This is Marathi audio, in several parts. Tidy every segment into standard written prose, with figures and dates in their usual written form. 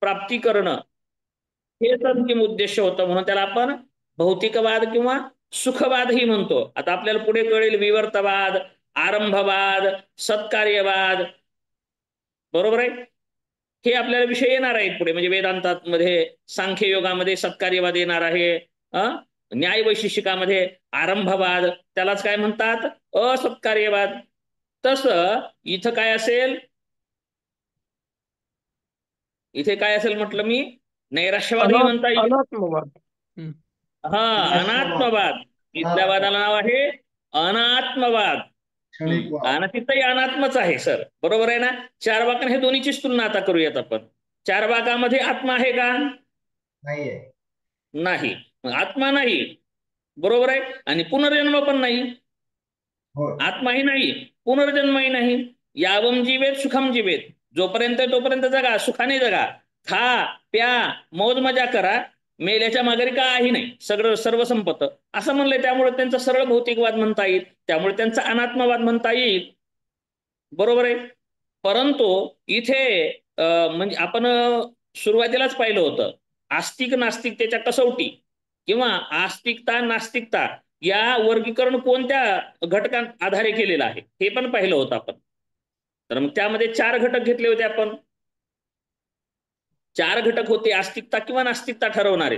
प्राप्ती करणं हेच अंतिम उद्देश होतं, म्हणून त्याला आपण भौतिकवाद किंवा सुखवादही म्हणतो. आता आपल्याला पुढे कळेल विवर्तवाद, आरंभवाद, सत्कार्यवाद, बरोबर आहे. हे आपल्याला विषय येणार आहेत पुढे, म्हणजे वेदांतामध्ये सांख्ययोगामध्ये सत्कार्यवाद येणार आहे, न्याय वैशिष्टिकामध्ये आरंभवाद, त्यालाच काय म्हणतात, असत्कार्यवाद. तसं इथं काय असेल, इथे काय असेल म्हटलं मी, नैराश्यवादही म्हणता येईल. अनात्मवाद. हा, अनात्मवाद. इथल्या वादाला नाव आहे अनात्मवाद. आणि तिथंही अनात्मच आहे सर, बरोबर आहे ना. चार वाकण हे दोन्हीचीच तुलना आता करूयात आपण. चार वाकामध्ये आत्मा आहे का? नाही. मग आत्मा नाही, बरोबर आहे. आणि पुनर्जन्म पण नाही, आत्माही नाही, पुनर्जन्मही नाही. यावम जीवेत सुखम जीवेत, जोपर्यंत तोपर्यंत जगा, सुखाने जगा, खा प्या, मौज मजा करा, मेल्याच्या माघारी काही नाही, सगळं सर्व संपत असं म्हणलंय. त्यामुळे त्यांचा सरळ भौतिकवाद म्हणता येईल, त्यामुळे त्यांचा अनात्मवाद म्हणता येईल, बरोबर आहे. परंतु इथे म्हणजे आपण सुरुवातीलाच पाहिलं होतं, आस्तिक नास्तिकतेच्या कसोटी किंवा आस्तिकता नास्तिकता या वर्गीकरण कोणत्या घटकां आधारे केलेलं आहे हे पण पाहिलं होतं आपण. तर मग त्यामध्ये चार घटक घेतले होते आपण. चार घटक होते आस्तिकता किंवा नास्तिकता ठरवणारे.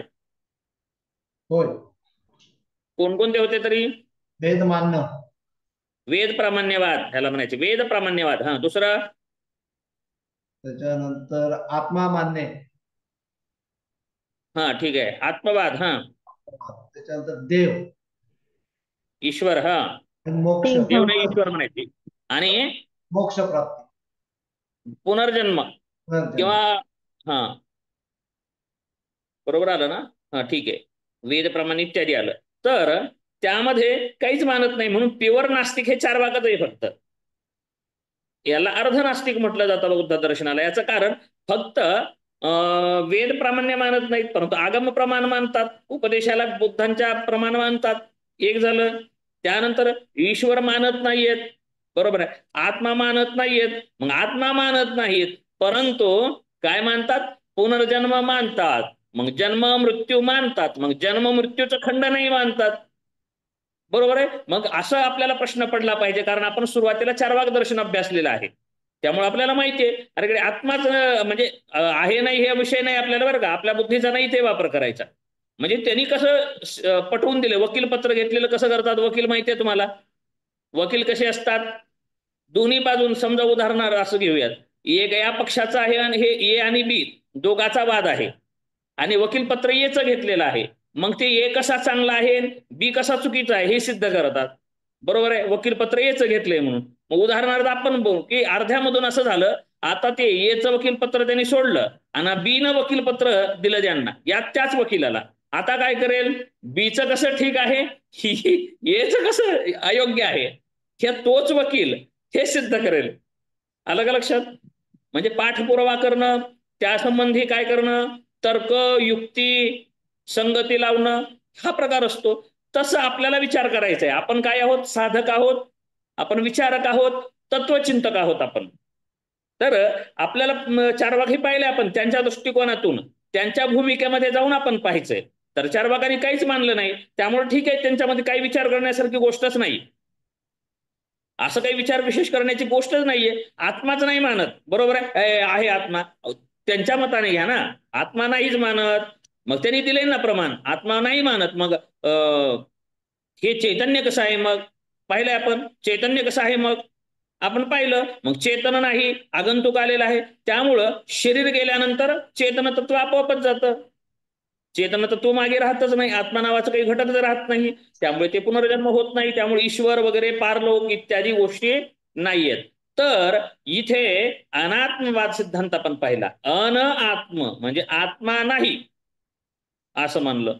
होय. कोणकोणते होते तरी? वेद मान्य, वेद प्रामाण्यवाद ह्याला म्हणायचे, वेद प्रामाण्यवाद. हा, दुसरं त्याच्यानंतर आत्मा मान्य, हा ठीक आहे, आत्मवाद. हा, त्याच्यानंतर देव, ईश्वर. हा, मोक्ष, देव नाही ईश्वर म्हणायचे. आणि मोक्ष प्राप्ती, पुनर्जन्म किंवा, हा बरोबर आलं ना. हा ठीक आहे, वेद प्रमाण इत्यादी आलं. तर त्यामध्ये काहीच मानत नाही, म्हणून प्युअर नास्तिक हे चार वाकच आहे फक्त. याला अर्ध नास्तिक म्हटलं जातं बौद्ध दर्शनाला. याचं कारण फक्त वेद प्रामाण्य मानत नाहीत, परंतु आगम प्रमाण मानतात, उपदेशाला बुद्धांच्या प्रमाण मानतात, एक झालं. त्यानंतर ईश्वर मानत नाहीयेत, बरोबर आहे, आत्मा मानत नाहीयेत. मग आत्मा मानत नाहीत, परंतु काय मानतात, पुनर्जन्म मानतात, मग जन्म मृत्यू मानतात, मग जन्म मृत्यूचं खंड नाही मानतात, बरोबर आहे. मग असं आपल्याला प्रश्न पडला पाहिजे, कारण आपण सुरुवातीला चारवाक दर्शन अभ्यासलेलं आहे, त्यामुळे आपल्याला माहिती आहे अरे आत्माच म्हणजे आहे नाही हे विषय नाही आपल्याला, बरं का. आपल्या बुद्धीचा नाही ते वापर करायचा. म्हणजे त्यांनी कसं पटवून दिले, वकील पत्र घेतलेलं कसं करतात वकील माहिती आहे तुम्हाला? वकील कसे असतात, दोन्ही बाजून, समजा उदाहरणार्थ असं घेऊयात, एक या पक्षाचा आहे आणि हे ए आणि बी दोघाचा वाद आहे, आणि वकील पत्र एच घेतलेलं आहे. मग ते ए कसा चांगला आहे, बी कसा चुकीचा आहे हे सिद्ध करतात, बरोबर आहे. वकील पत्र एच घेतलंय म्हणून. मग उदाहरणार्थ आपण बोलू की अर्ध्यामधून असं झालं, आता ते एचं वकीलपत्र त्यांनी सोडलं आणि बी न वकीलपत्र दिलं त्यांना, यात त्याच वकिलाला. आता काय करेल, बीचं कसं ठीक आहे, एचं कसं अयोग्य आहे, हे तोच वकील हे सिद्ध करेल. आलं का लक्षात? म्हणजे पाठपुरावा करणं, त्या संबंधी काय करणं, तर्क युक्ती संगती लावणं, हा प्रकार असतो. तसं आपल्याला विचार करायचा आहे. आपण काय आहोत, साधक आहोत, आपण विचारक आहोत, तत्वचिंतक आहोत आपण. तर आपल्याला चारवाक पाहिले आपण त्यांच्या दृष्टिकोनातून, त्यांच्या भूमिकेमध्ये जाऊन आपण पाहायचंय. तर चारवाकांनी काहीच मानलं नाही, त्यामुळे ठीक आहे, त्यांच्यामध्ये काही विचार करण्यासारखी गोष्टच नाही, असं काही विचार विशेष करण्याची गोष्टच नाहीये. आत्माच नाही मानत, बरोबर आहे आत्मा, त्यांच्या मताने घ्या ना, आत्मा नाहीच मानत, मग त्यांनी दिले ना प्रमाण, आत्मा नाही मानत. मग हे चैतन्य कसं आहे, मग पाहिलंय आपण चैतन्य कसं आहे, मग आपण पाहिलं. मग चेतन नाही, आगंतुक आलेला आहे, त्यामुळं शरीर गेल्यानंतर चेतन तत्व आपोआपच जातं, चेतन तत्व मागे राहतच नाही, आत्मा नावाचं काही घटक जर राहत नाही, त्यामुळे ते पुनर्जन्म होत नाही, त्यामुळे ईश्वर वगैरे पारलोक इत्यादी गोष्टी नाहीयेत. तर इथे अनात्मवाद सिद्धांत आपण पाहिला, अन आत्म म्हणजे आत्मा नाही असं म्हणलं,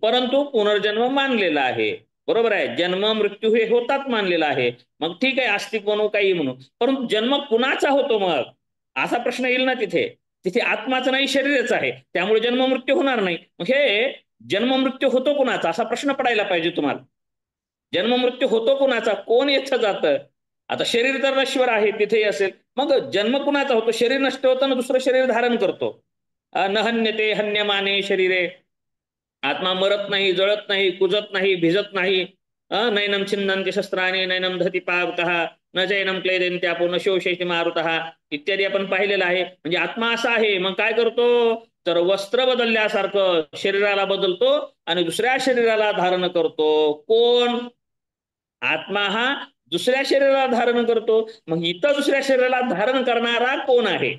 परंतु पुनर्जन्म मानलेला आहे, बरोबर आहे. जन्म मृत्यू हे होतात मानलेला आहे. मग ठीक आहे, आस्तिक म्हणू काही म्हणू, परंतु जन्म कुणाचा होतो मग असा प्रश्न येईल ना तिथे. तिथे आत्माचं नाही, शरीरच आहे, त्यामुळे जन्म मृत्यू होणार नाही. मग हे जन्म मृत्यू होतो कुणाचा असा प्रश्न पडायला पाहिजे तुम्हाला. जन्म मृत्यू होतो कुणाचा, कोण येतं जातं, आता शरीर तर नश्वर आहे तिथेही असेल, मग जन्म कुणाचा होतो, शरीर नष्ट होतं ना दुसरं शरीर धारण करतो, न हन्यते हन्यमाने शरीरे, आत्मा मरत नाही, जळत नाही, कुजत नाही, भिजत नाही. नैनम छिन्नन्ति शस्त्राणी नैनम धती पावकः न चैनम क्लेदन्त्यापो न शोषयति मारुतः इत्यादी आपण पाहिलेलं आहे. म्हणजे आत्मा असा आहे. मग काय करतो, तर वस्त्र बदलल्यासारखं शरीराला बदलतो आणि दुसऱ्या शरीराला धारण करतो. कोण? आत्मा हा दुसऱ्या शरीराला धारण करतो. मग इथं दुसऱ्या शरीराला धारण करणारा कोण आहे,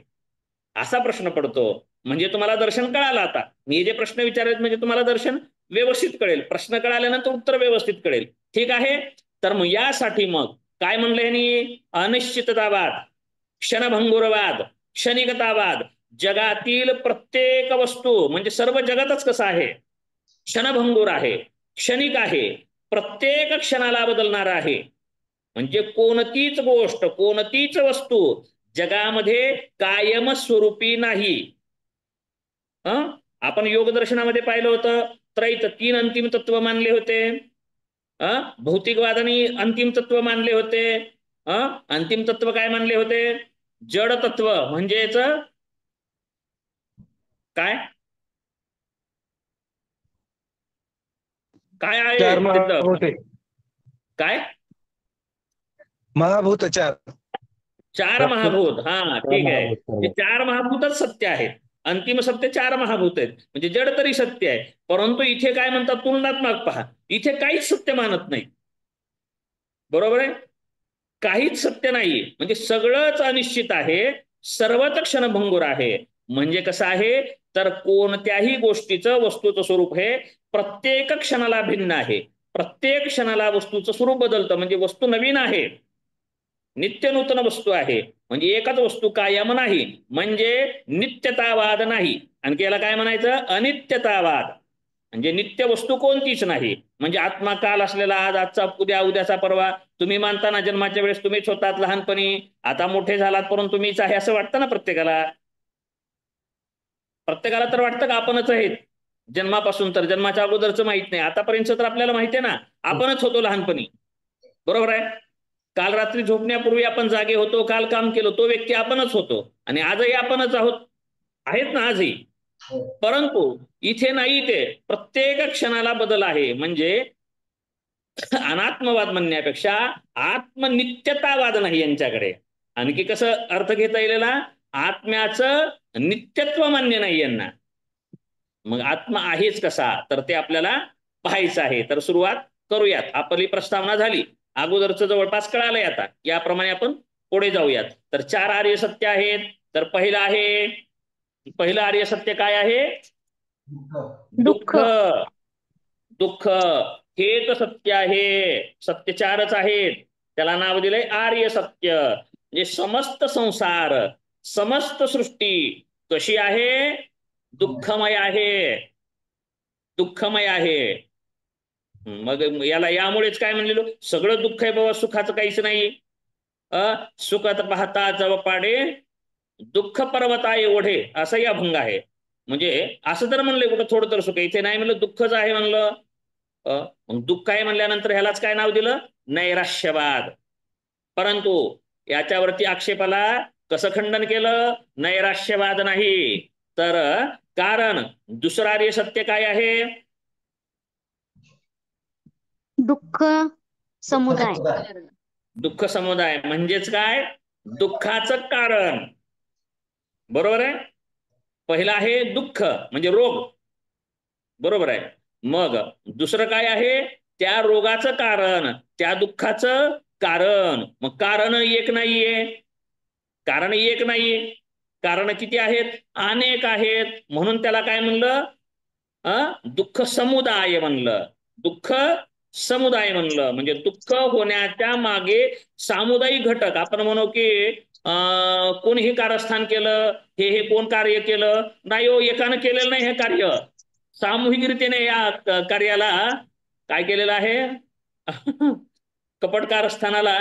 असा प्रश्न पडतो. म्हणजे तुम्हाला दर्शन कळालं. आता मी जे प्रश्न विचारले म्हणजे तुम्हाला दर्शन व्यवस्थित कळेल. प्रश्न कळाल्यानंतर उत्तर व्यवस्थित कळेल. ठीक आहे. तर मग यासाठी मग काय म्हणलं यांनी, अनिश्चिततावाद, क्षणभंगुरवाद, क्षणिकतावाद. जगातील प्रत्येक वस्तू म्हणजे सर्व जगतच कसं आहे, क्षणभंगुर आहे, क्षणिक आहे, प्रत्येक क्षणाला बदलणार आहे. म्हणजे कोणतीच गोष्ट, कोणतीच वस्तू जगामध्ये कायम स्वरूपी नाही. आपण योग दर्शनामध्ये पाहिलं होतं, त्रैत, तीन अंतिम तत्व मानले होते. भौतिकवादाने अंतिम तत्व मानले होते. अंतिम तत्व काय मानले होते, जड तत्व. म्हणजेच काय काय आहे चार तिथं, महाभूत, काय महाभूत चार, चार महाभूत. हा ठीक आहे. हे चार महाभूतच सत्य आहेत. अंतिम सत्य चार महाभूत आहेत. म्हणजे जड तरी सत्य आहे. परंतु इथे काय म्हणतात, तुलनात्मक पहा, इथे काहीच सत्य मानत नाही. बरोबर आहे, काहीच सत्य नाही. म्हणजे सगळंच अनिश्चित आहे, सर्वच क्षणभंगुर आहे. म्हणजे कसं आहे, तर कोणत्याही गोष्टीचं वस्तूचं स्वरूप हे प्रत्येक क्षणाला भिन्न आहे. प्रत्येक क्षणाला वस्तूचं स्वरूप बदलतं. म्हणजे वस्तू नवीन आहे, नित्य नूतन वस्तू आहे. म्हणजे एकच वस्तू कायम नाही, म्हणजे नित्यतावाद नाही. आणखी याला काय म्हणायचं, अनित्यतावाद. म्हणजे नित्य वस्तू कोणतीच नाही. म्हणजे आत्मा काल असलेला आज, आजचा उद्या, उद्याचा परवा. तुम्ही मानताना जन्माच्या वेळेस तुम्हीच होतात लहानपणी, आता मोठे झालात परंतु मीच आहे असं वाटतं ना प्रत्येकाला. प्रत्येकाला तर वाटतं का आपणच आहेत जन्मापासून. तर जन्माच्या अगोदरचं माहित नाही, आतापर्यंत तर आपल्याला माहिती आहे ना आपणच होतो लहानपणी. बरोबर आहे. काल रात्री झोपण्यापूर्वी आपण जागे होतो, काल काम केलं, तो व्यक्ती आपणच होतो. आणि आजही आपणच आहोत, आहेत ना आजही. परंतु इथे नाही, ते प्रत्येक क्षणाला बदल आहे. म्हणजे अनात्मवाद म्हणण्यापेक्षा आत्मनित्यतावाद नाही यांच्याकडे. आणखी कसं अर्थ घेता येईल ना, आत्म्याचं नित्यत्व मान्य नाही यांना. मग आत्मा आहेच कसा, तर ते आपल्याला पाहायचं आहे. तर सुरुवात करूयात. आपली प्रस्तावना झाली, अगोदरचं जवळपास कळालंय. आता याप्रमाणे आपण पुढे जाऊयात. तर चार आर्य सत्य आहेत. तर पहिलं आर्य सत्य काय आहे, दुःख. दुःख हेच सत्य आहे. सत्य चारच आहेत, त्याला नाव दिलंय आर्य सत्य. म्हणजे समस्त संसार, समस्त सृष्टी कशी आहे, दुःखमय आहे, दुःखमय आहे. मग याला यामुळेच काय म्हणलेलं, सगळं दुःख आहे बाबा, सुखाचं काहीच नाही. सुखात पाहता जवपाडे, दुःख पर्वता ओढे, असंही अभंग आहे. म्हणजे असं तर म्हणलंय कुठं थोडं तर सुख, इथे नाही म्हणलं दुःखच आहे म्हणलं. मग दुःख आहे म्हणल्यानंतर ह्यालाच काय नाव दिलं, नैराश्यवाद. परंतु याच्यावरती आक्षेपाला कसं खंडन केलं, नैराश्यवाद नाही. तर कारण दुसरं आर्य सत्य काय आहे, दुःख समुदाय. दुःख समुदाय म्हणजेच काय, दुःखाचं कारण. बरोबर आहे. पहिलं आहे दुःख म्हणजे रोग, बरोबर आहे. मग दुसरं काय आहे, त्या रोगाचं कारण, त्या दुःखाचं कारण. मग कारण एक नाहीये, कारण एक नाहीये, कारण किती आहेत, अनेक आहेत. म्हणून त्याला काय म्हणलं, दुःख समुदाय म्हणलं. दुःख समुदाय म्हणलं म्हणजे दुःख होण्याच्या मागे सामुदायिक घटक. आपण म्हणू की कोणीही कारस्थान केलं, हे कोण कार्य केलं नाही, हो एकानं केलेलं नाही हे कार्य, सामूहिकरीतीने या कार्याला काय केलेलं आहे कपट कारस्थानाला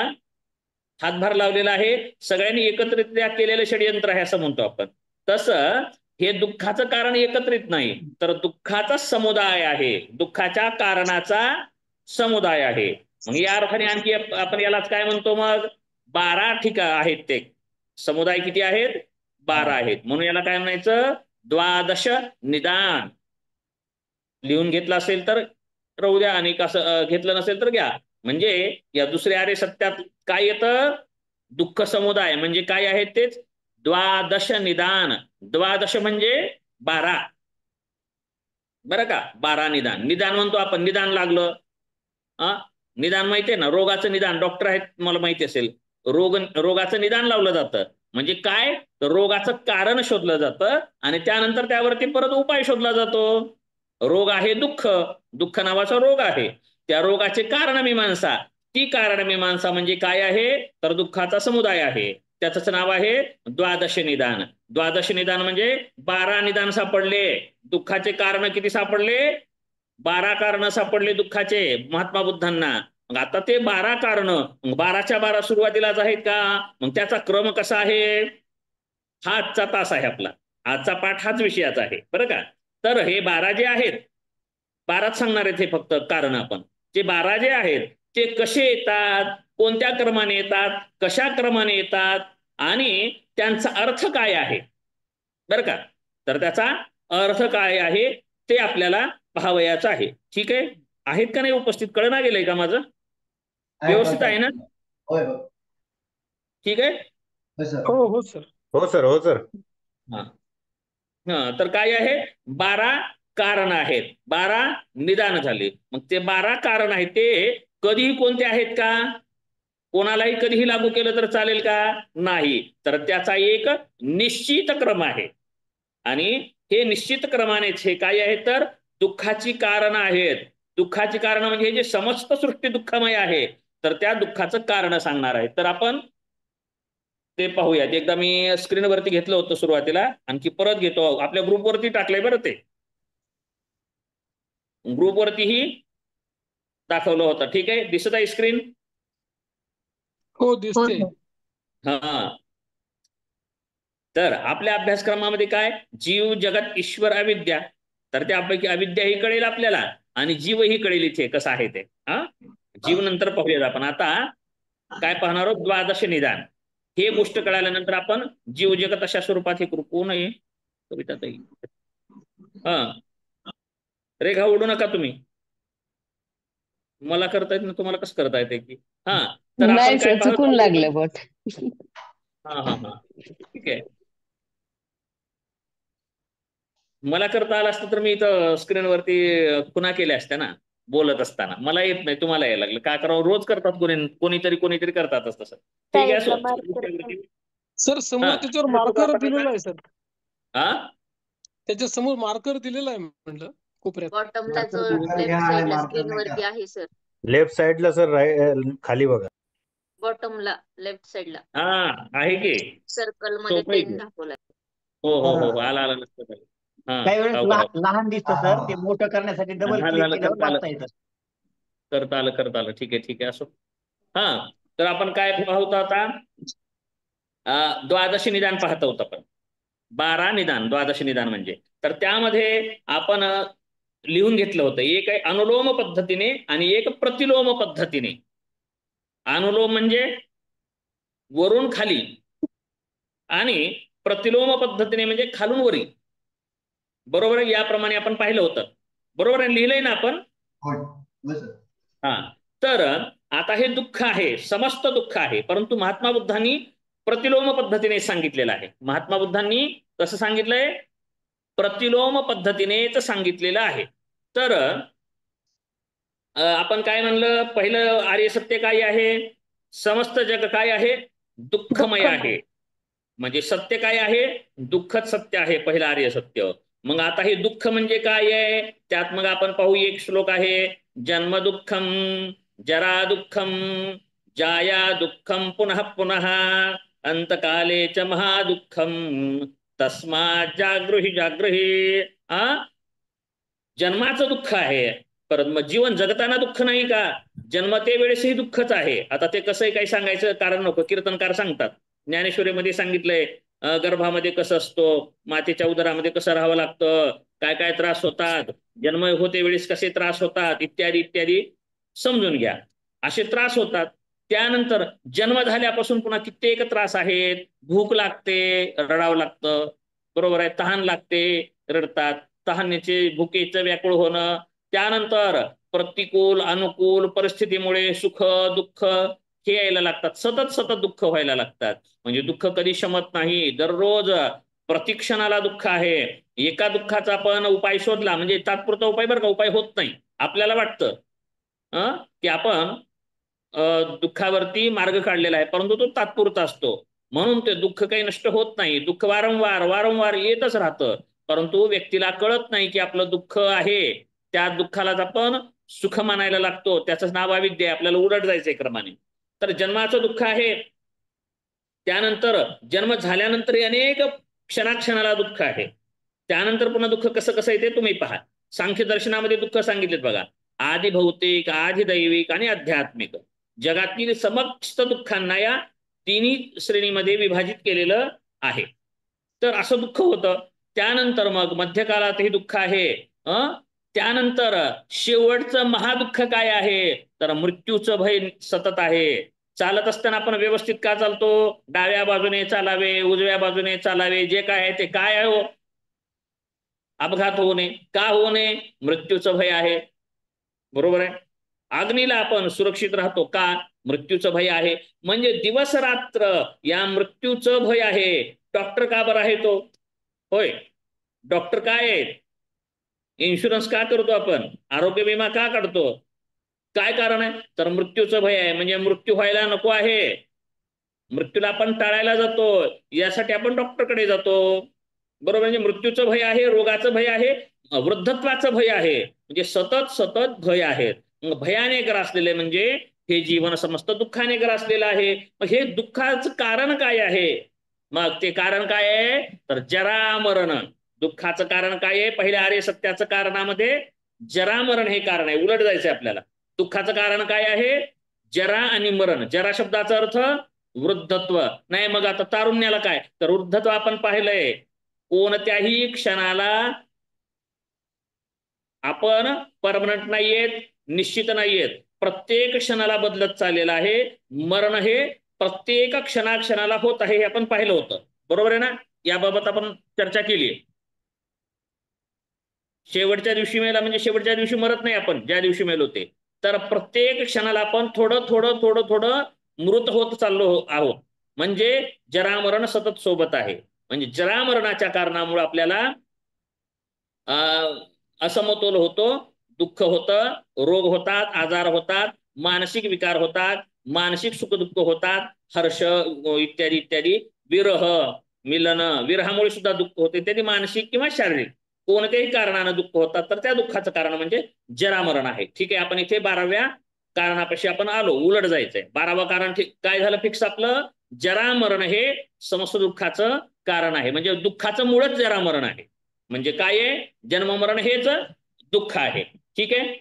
हातभार लावलेला आहे. सगळ्यांनी एकत्रितरित्या केलेलं षडयंत्र आहे असं म्हणतो आपण. तसं हे दुःखाचं कारण एकत्रित नाही, तर दुःखाचा समुदाय आहे, दुःखाच्या कारणाचा समुदाय आहे. मग या अर्थाने आणखी आपण यालाच काय म्हणतो, मग 12 ठिकाण आहेत. ते समुदाय किती आहेत, 12 आहेत. म्हणून याला काय म्हणायचं, द्वादश निदान. लिहून घेतलं असेल तर राहू द्या आणि कसं घेतलं नसेल तर घ्या. म्हणजे या दुसऱ्या आर्य सत्यात काय येतं? दुःख समुदाय म्हणजे काय आहे तेच द्वादश निदान. द्वादश म्हणजे 12. बरं का? 12 निदान. निदान म्हणतो आपण, निदान लागलं. निदान माहितीये ना, रोगाचं निदान. डॉक्टर आहेत, मला माहिती असेल. रोगाचं निदान लावलं जातं. म्हणजे काय? तर रोगाचं कारण शोधलं जातं आणि त्यानंतर त्यावरती परत उपाय शोधला जातो. रोग आहे दुःख, दुःख नावाचा रोग आहे. त्या रोगाचे कारणमीमांसा. ती कारणमीमांसा म्हणजे काय आहे? तर दुःखाचा समुदाय आहे. त्याचं नाव आहे द्वादश निदान. द्वादश निदान म्हणजे 12 निदान सापडले. दुःखाचे कारण किती सापडले? 12 कारण सापडले दुःखाचे महात्मा बुद्धांना. मग आता ते 12 कारण 12च्या 12 सुरुवातीलाच आहेत का? मग त्याचा क्रम कसा आहे? हा आजचा तास आहे आपला. आजचा पाठ हाच विषयाचा आहे बरं का? तर हे 12 जे आहेत, 12च सांगणार आहेत हे फक्त कारण आपण. जे 12 जे आहेत ते कसे येतात, कोणत्या क्रमाने येतात, कशा क्रमाने येतात आणि त्यांचा अर्थ काय आहे बरं का? तर त्याचा अर्थ काय आहे ते आपल्याला पाहावयाचं आहे. ठीक आहे? आहेत का नाही उपस्थित? कळना गेलंय का माझं? व्यवस्थित आहे ना? होय होय ठीक आहे. होय सर. हो हो सर. हो सर, हो सर. हा हा तर काय आहे? 12 कारण आहेत, 12 निदान झाले. मग ते 12 कारण आहेत ते कधीही कोणते आहेत का? कोणालाही कधीही लागू केलं तर चालेल का? नाही. तर त्याचा एक निश्चित क्रम आहे आणि हे निश्चित क्रमानेच हे काय आहे तर दुःखाची कारण आहेत. दुःखाची कारण म्हणजे जे समस्त सृष्टी दुःखमय आहे तर त्या दुःखाचं कारण सांगणार आहे. तर आपण ते पाहूयात. एकदा मी स्क्रीनवरती घेतलं होतं सुरुवातीला, आणखी परत घेतो. आपल्या ग्रुपवरती टाकलंय बरं, ते ग्रुपवरतीही दाखवलं होतं. ठीक आहे, दिसत आहे स्क्रीन? हो दिसते. हा तर आपल्या अभ्यासक्रमामध्ये काय? जीव, जगत, ईश्वर, अविद्या. तर त्यापैकी अविद्या ही कळेल आपल्याला आणि जीव ही कळेल इथे कसं आहे ते. जीव नंतर पाहूयात आपण. आता काय पाहणार आहोत? द्वादश निदान. हे गोष्ट कळाल्यानंतर आपण जीव जगत अशा स्वरूपात हे करू. कोण आहे कविता ताई? रेखा ओढू नका तुम्ही. मला करता येत ना, तुम्हाला कसं करता येते की? तर आपण काय चुकून लागलं बट. हा ठीक आहे. मला करता आलं असतं तर मी इथं स्क्रीनवरती खुणा केल्या असत्या ना बोलत असताना. मला येत नाही, तुम्हाला यायला लागलं. काय करावं? रोज करतात कोणीतरी करतातच तसं. ठीक आहे. सर समोर त्याच्यावर मार्कर दिलेला आहे सर. हा त्याच्या समोर मार्कर दिलेला आहे म्हटलं कोपऱ्यात. बॉटमला जो लेफ्ट साइडला स्क्रीन वरती आहे सर. लेफ्ट साइडला सर, खाली बघा. बॉटमला लेफ्ट साइडला आहे की सर्कल मध्ये सोपं आहे पेन की? दाखवलाय. हो आला लक्षात आलं. काही वेळेस लहान दिसतं सर, ते मोठं करण्यासाठी डबल क्लिक केल्यावर वाचता येतं. करता आलं. ठीक आहे असो. तर आपण काय पाहतो आता? द्वादश निदान पाहत आहोत आपण. 12 निदान, द्वादश निदान म्हणजे. तर त्यामध्ये आपण लिहून घेतलं होतं. एक आहे अनुलोम पद्धतीने आणि एक प्रतिलोम पद्धतीने. अनुलोम म्हणजे वरून खाली आणि प्रतिलोम पद्धतीने म्हणजे खालून वरी. बरोबर आहे? याप्रमाणे आपण पाहिलं होतं. बरोबर आहे? लिहिलंय ना आपण? तर आता हे दुःख आहे, समस्त दुःख आहे, परंतु महात्मा बुद्धांनी प्रतिलोम पद्धतीने सांगितलेलं आहे. महात्मा बुद्धांनी कसं सांगितलंय? प्रतिलोम पद्धतीनेच सांगितलेलं आहे. तर आपण काय म्हणलं? पहिलं आर्य सत्य काय आहे? समस्त जग काय आहे? दुःखमय आहे. म्हणजे सत्य काय आहे? दुःखच सत्य आहे, पहिलं आर्य सत्य. मग आता हे दुःख म्हणजे काय आहे? त्यात मग आपण पाहू, एक श्लोक आहे. जन्म दुःखम, जरा दुःखम, जाया दुःखम पुनः पुनः, अंतकाले च महादुःखम, तस्मात् जागृही. जन्माचं दुःख आहे, परत मग जीवन जगताना दुःख नाही का? जन्मते वेळेसही दुःखच आहे. आता ते कसं काही सांगायचं कारण नको. कीर्तनकार सांगतात, ज्ञानेश्वरीमध्ये सांगितलंय, गर्भामध्ये कसं असतो, मातेच्या उदरामध्ये कसं राहावं लागतं, काय काय त्रास होतात, जन्म होते वेळेस कसे त्रास होतात, इत्यादी इत्यादी समजून घ्या. असे त्रास होतात. त्यानंतर जन्म झाल्यापासून पुन्हा कित्येक त्रास आहेत. भूक लागते, रडावं लागतं, बरोबर आहे. तहान लागते, रडतात. तहानेचे भुकेचं व्याकुळ होणं, त्यानंतर प्रतिकूल अनुकूल परिस्थितीमुळे सुख दुःख हे यायला लागतात. सतत सतत दुःख व्हायला लागतात. म्हणजे दुःख कधी शमत नाही. दररोज प्रतिक्षणाला दुःख आहे. एका दुःखाचा आपण उपाय शोधला म्हणजे तात्पुरता उपाय बरं का, उपाय होत नाही. आपल्याला वाटतं की आपण दुःखावरती मार्ग काढलेला आहे, परंतु तो तात्पुरता असतो. म्हणून ते दुःख काही नष्ट होत नाही. दुःख वारंवार वारंवार येतच राहतं. परंतु व्यक्तीला कळत नाही की आपलं दुःख आहे. त्या दुःखालाच आपण सुख मानायला लागतो. त्याचं नाव अविद्या आहे. आपल्याला उलट जायचंय क्रमाने. तर जन्माचं दुःख आहे. त्यानंतर जन्म झाल्यानंतर अनेक क्षणाक्षणाला दुःख आहे. त्यानंतर पुन्हा दुःख कसं कसं येते तुम्ही पहा. सांख्य दर्शनामध्ये दुःख सांगितलेत बघा. आधी भौतिक, आधी दैविक आणि आध्यात्मिक. जगातील समस्त दुःखांना या तिन्ही श्रेणीमध्ये विभाजित केलेलं आहे. तर असं दुःख होतं. त्यानंतर मग मध्यकाळातही दुःख आहे. त्यानंतर शेवटचं महादुःख काय आहे, तर मृत्यूचं भय सतत आहे. चालत असताना आपण व्यवस्थित का चालतो? डाव्या बाजूने चालावे, उजव्या बाजूने चालावे, जे काय आहे ते काय आहे हो? अपघात होऊ नये. का होऊ नये? मृत्यूचं भय आहे. बरोबर आहे. अग्नीला आपण सुरक्षित राहतो का? मृत्यूचं भय आहे. म्हणजे दिवस रात्र या मृत्यूचं भय आहे. डॉक्टर का बरं आहे तो? होय, डॉक्टर काय आहे? इन्शुरन्स का करतो आपण? आरोग्य विमा का काढतो? काय कारण आहे? तर मृत्यूचं भय आहे. म्हणजे मृत्यू व्हायला नको आहे. मृत्यूला आपण टाळायला जातो, यासाठी आपण डॉक्टरकडे जातो. बरोबर. म्हणजे मृत्यूचं भय आहे, रोगाचं भय आहे, वृद्धत्वाचं भय आहे. म्हणजे सतत सतत भय आहेत. भयाने ग्रासलेले म्हणजे हे जीवन समस्त दुःखाने ग्रासलेलं आहे. मग हे दुःखाचं कारण काय आहे? मग ते कारण काय आहे, तर जरा मरण. दुःखाचं कारण काय आहे? पहिल्या आर्य सत्याचं कारणामध्ये जरा मरण हे कारण आहे. उलट जायचंय आपल्याला. दुःखाचं कारण काय आहे? जरा आणि मरण. जरा शब्दाचा अर्थ वृद्धत्व. नाही मग आता तारुण्याला काय, तर वृद्धत्व आपण पाहिलंय. कोणत्याही क्षणाला आपण परमनंट नाहीयेत, निश्चित नाहीयेत. प्रत्येक क्षणाला बदलत चाललेलं आहे. मरण हे प्रत्येक क्षणाक्षणाला होत आहे, हे आपण पाहिलं होतं. बरोबर आहे ना? याबाबत आपण चर्चा केली. शेवटच्या दिवशी मेला म्हणजे शेवटच्या दिवशी मरत नाही आपण, ज्या दिवशी मेलो ते. तर प्रत्येक क्षणाला आपण थोडं थोडं थोडं थोडं मृत होत चाललो आहोत. म्हणजे जरामरण सतत सोबत आहे. म्हणजे जरामरणाच्या कारणामुळे आपल्याला असमतोल होतो, दुःख होतं, रोग होतात, आजार होतात, मानसिक विकार होतात, मानसिक सुखदुःख होतात, हर्ष इत्यादी इत्यादी, विरह, मिलन, विरहामुळे सुद्धा दुःख होते. ते मानसिक किंवा शारीरिक कोणत्याही कारणानं दुःख होतात. तर त्या दुःखाचं कारण म्हणजे जरामरण आहे. ठीक आहे. आपण इथे 12व्या कारणापाशी आपण आलो. उलट जायचंय. 12वं कारण काय झालं फिक्स आपलं? जरामरण हे समस्त दुःखाचं कारण आहे. म्हणजे दुःखाचं मूळच जरामरण आहे. म्हणजे काय आहे? जन्ममरण हेच दुःख आहे. ठीक आहे.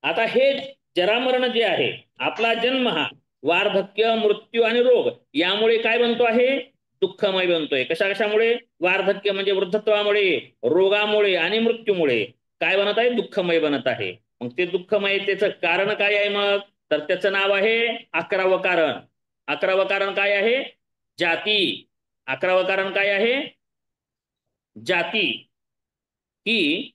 आता हे जरामरण जे आहे, आपला जन्म हा वार्धक्य, मृत्यू आणि रोग यामुळे काय बनतो आहे? दुःखमय बनतोय. कशा कशामुळे? वार्धक्य म्हणजे वृद्धत्वामुळे, रोगामुळे आणि मृत्यूमुळे काय बनत आहे? दुःखमय बनत आहे. मग ते दुःखमयतेचं कारण काय आहे मग? तर त्याचं नाव आहे 11वं कारण. 11वं कारण काय आहे? जाती. 11वं कारण काय आहे? जाती. ही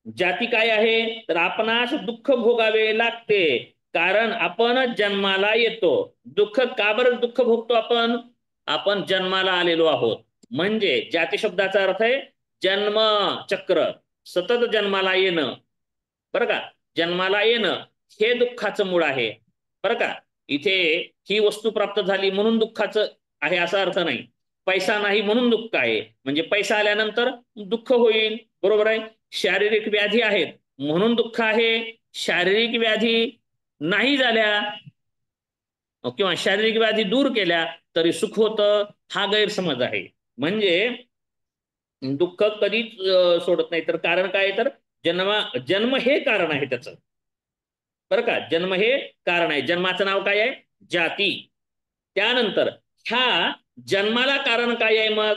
जाती काय आहे? तर आपणास दुःख भोगावे लागते, कारण आपण जन्माला येतो. दुःख का बरं दुःख भोगतो आपण? आपण जन्माला आलेलो आहोत. म्हणजे जाती शब्दाचा अर्थ आहे जन्म चक्र, सतत जन्माला येणं. बरं का? जन्माला येणं हे दुःखाचं मूळ आहे. बरं का? इथे ही वस्तू प्राप्त झाली म्हणून दुःखाचं आहे असा अर्थ नाही. पैसा नाही म्हणून दुःख आहे. म्हणजे पैसा आल्यानंतर दुःख होईल. बरोबर आहे. शारीरिक व्याधी आहेत म्हणून दुःख आहे. शारीरिक व्याधी नाही झाल्या किंवा शारीरिक व्याधी दूर केल्या तरी सुख होतं, हा गैरसमज आहे. म्हणजे दुःख कधीच सोडत नाही. तर कारण काय? तर जन्म हे कारण आहे त्याचं. बरं का? जन्म हे कारण आहे. जन्माचं नाव काय आहे? जाती. त्यानंतर ह्या जन्माला कारण काय आहे मग?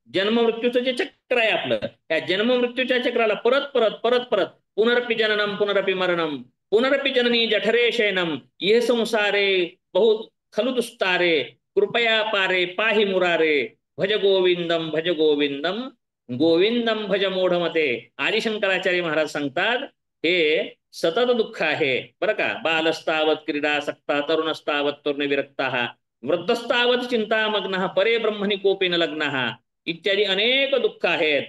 जन्म मृत्यूचं जे चक्र आहे आपलं, त्या जन्म मृत्यूच्या चक्राला परत परत परत परत पुनरपि जननम पुनरपि मरणम पुनरपि जननी जठरे शयनम ये संसारे बहु खलु दुस्तारे कृपया पारे पाहि मुरारे भज गोविंदम भज गोविंदम गोविंदम भज मूढमते. आदिशंकराचार्य महाराज सांगतात हे सतत दुःख आहे बरं का. बालस्तावत क्रीडासक्ता तरुणस्तावत तरुण विरक्ता वृद्धस्तावत चिंतामग्न परे ब्रह्मणी कोपेन लग्न इत्यादी अनेक दुःख आहेत.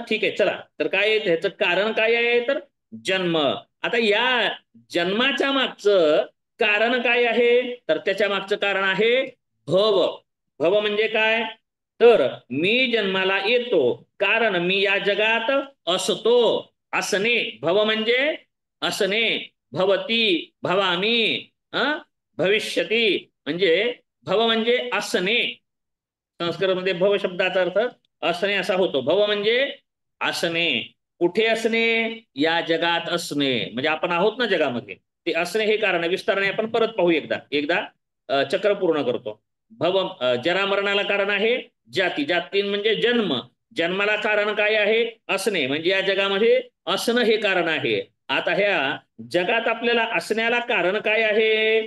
ठीक आहे चला. तर काय ह्याचं कारण काय आहे तर जन्म. आता या जन्माच्या मागचं कारण काय आहे तर त्याच्या मागचं कारण आहे भव. भव म्हणजे काय तर मी जन्माला येतो कारण मी या जगात असतो. असणे भव म्हणजे असणे. भवती भवामी भविष्यती म्हणजे भव म्हणजे असणे. संस्कृतमध्ये भव शब्दाचा अर्थ असणे असा होतो. भव म्हणजे असणे. कुठे असणे या जगात असणे म्हणजे आपण आहोत ना जगामध्ये ते असणे हे कारण. विस्ताराने आपण परत पाहू एकदा चक्र पूर्ण करतो. भव जरा मरणाला कारण आहे जाती. जाती म्हणजे जन्म. जन्माला कारण काय आहे असणे म्हणजे या जगामध्ये असणं हे कारण आहे. आता ह्या जगात आपल्याला असण्याला कारण काय आहे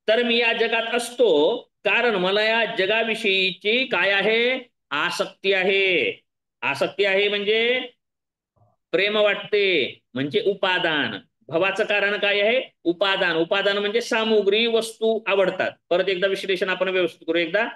तर मी या जगात असतो कारण मला या जगाविषयीची काय आहे आसक्ती आहे. आसक्ती आहे म्हणजे प्रेम वाटते म्हणजे उपादान. भवाचं कारण काय आहे उपादान. उपादान म्हणजे सामुग्री वस्तू आवडतात. परत एकदा विश्लेषण आपण व्यवस्थित करू. एकदा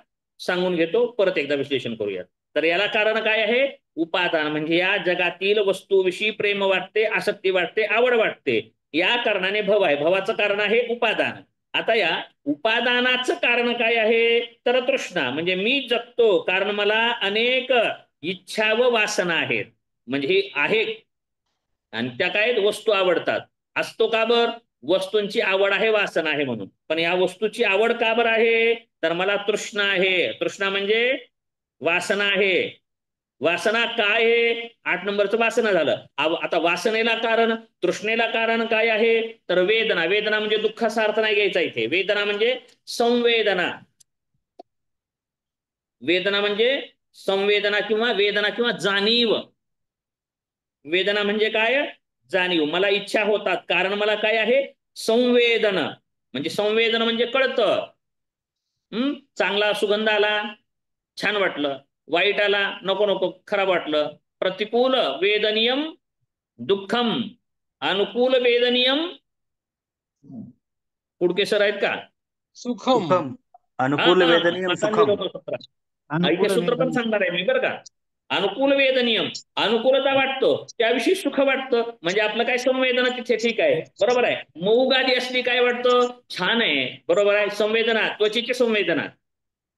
सांगून घेतो परत एकदा विश्लेषण करूया. तर याला कारण काय आहे उपादान म्हणजे या जगातील वस्तूविषयी प्रेम वाटते आसक्ती वाटते आवड वाटते. या कारणाने भव आहे. भवाचं कारण आहे उपादान. आता या उपादानाचं कारण काय आहे तर तृष्णा म्हणजे मी जगतो कारण मला अनेक इच्छा व वासना आहेत. म्हणजे हे आहे आणि त्या काय वस्तू आवडतात. असतो का बर वस्तूंची आवड आहे वासना आहे म्हणून. पण या वस्तूची आवड का बर आहे तर मला तृष्णा आहे. तृष्णा म्हणजे वासना आहे. वासना काय आहे 8 नंबरचं वासना झालं. आता वासनेला कारण तृष्णेला कारण काय आहे तर वेदना. वेदना म्हणजे दुःखाचा अर्थ नाही घ्यायचा इथे. वेदना म्हणजे संवेदना. वेदना म्हणजे संवेदना किंवा वेदना किंवा जाणीव. वेदना म्हणजे काय जाणीव. मला इच्छा होतात कारण मला काय आहे संवेदन. म्हणजे संवेदन म्हणजे कळतं. चांगला सुगंध आला छान वाटलं. वाईट आला नको नको खराब वाटलं. प्रतिकूल वेदनियम दुःखम अनुकूल वेदनियम पुढके सर आहेत का सुखम. सुखम अनुकूल वेदनीयम सुखम. इथे सूत्र पण सांगणार आहे मी बरं का. अनुकूल वेदनियम अनुकूलता वाटतो त्याविषयी सुख वाटतं म्हणजे आपलं काय संवेदना तिथे ठीक आहे बरोबर आहे. मऊ गादी असली काय वाटतं छान आहे बरोबर आहे. संवेदना त्वचेची संवेदना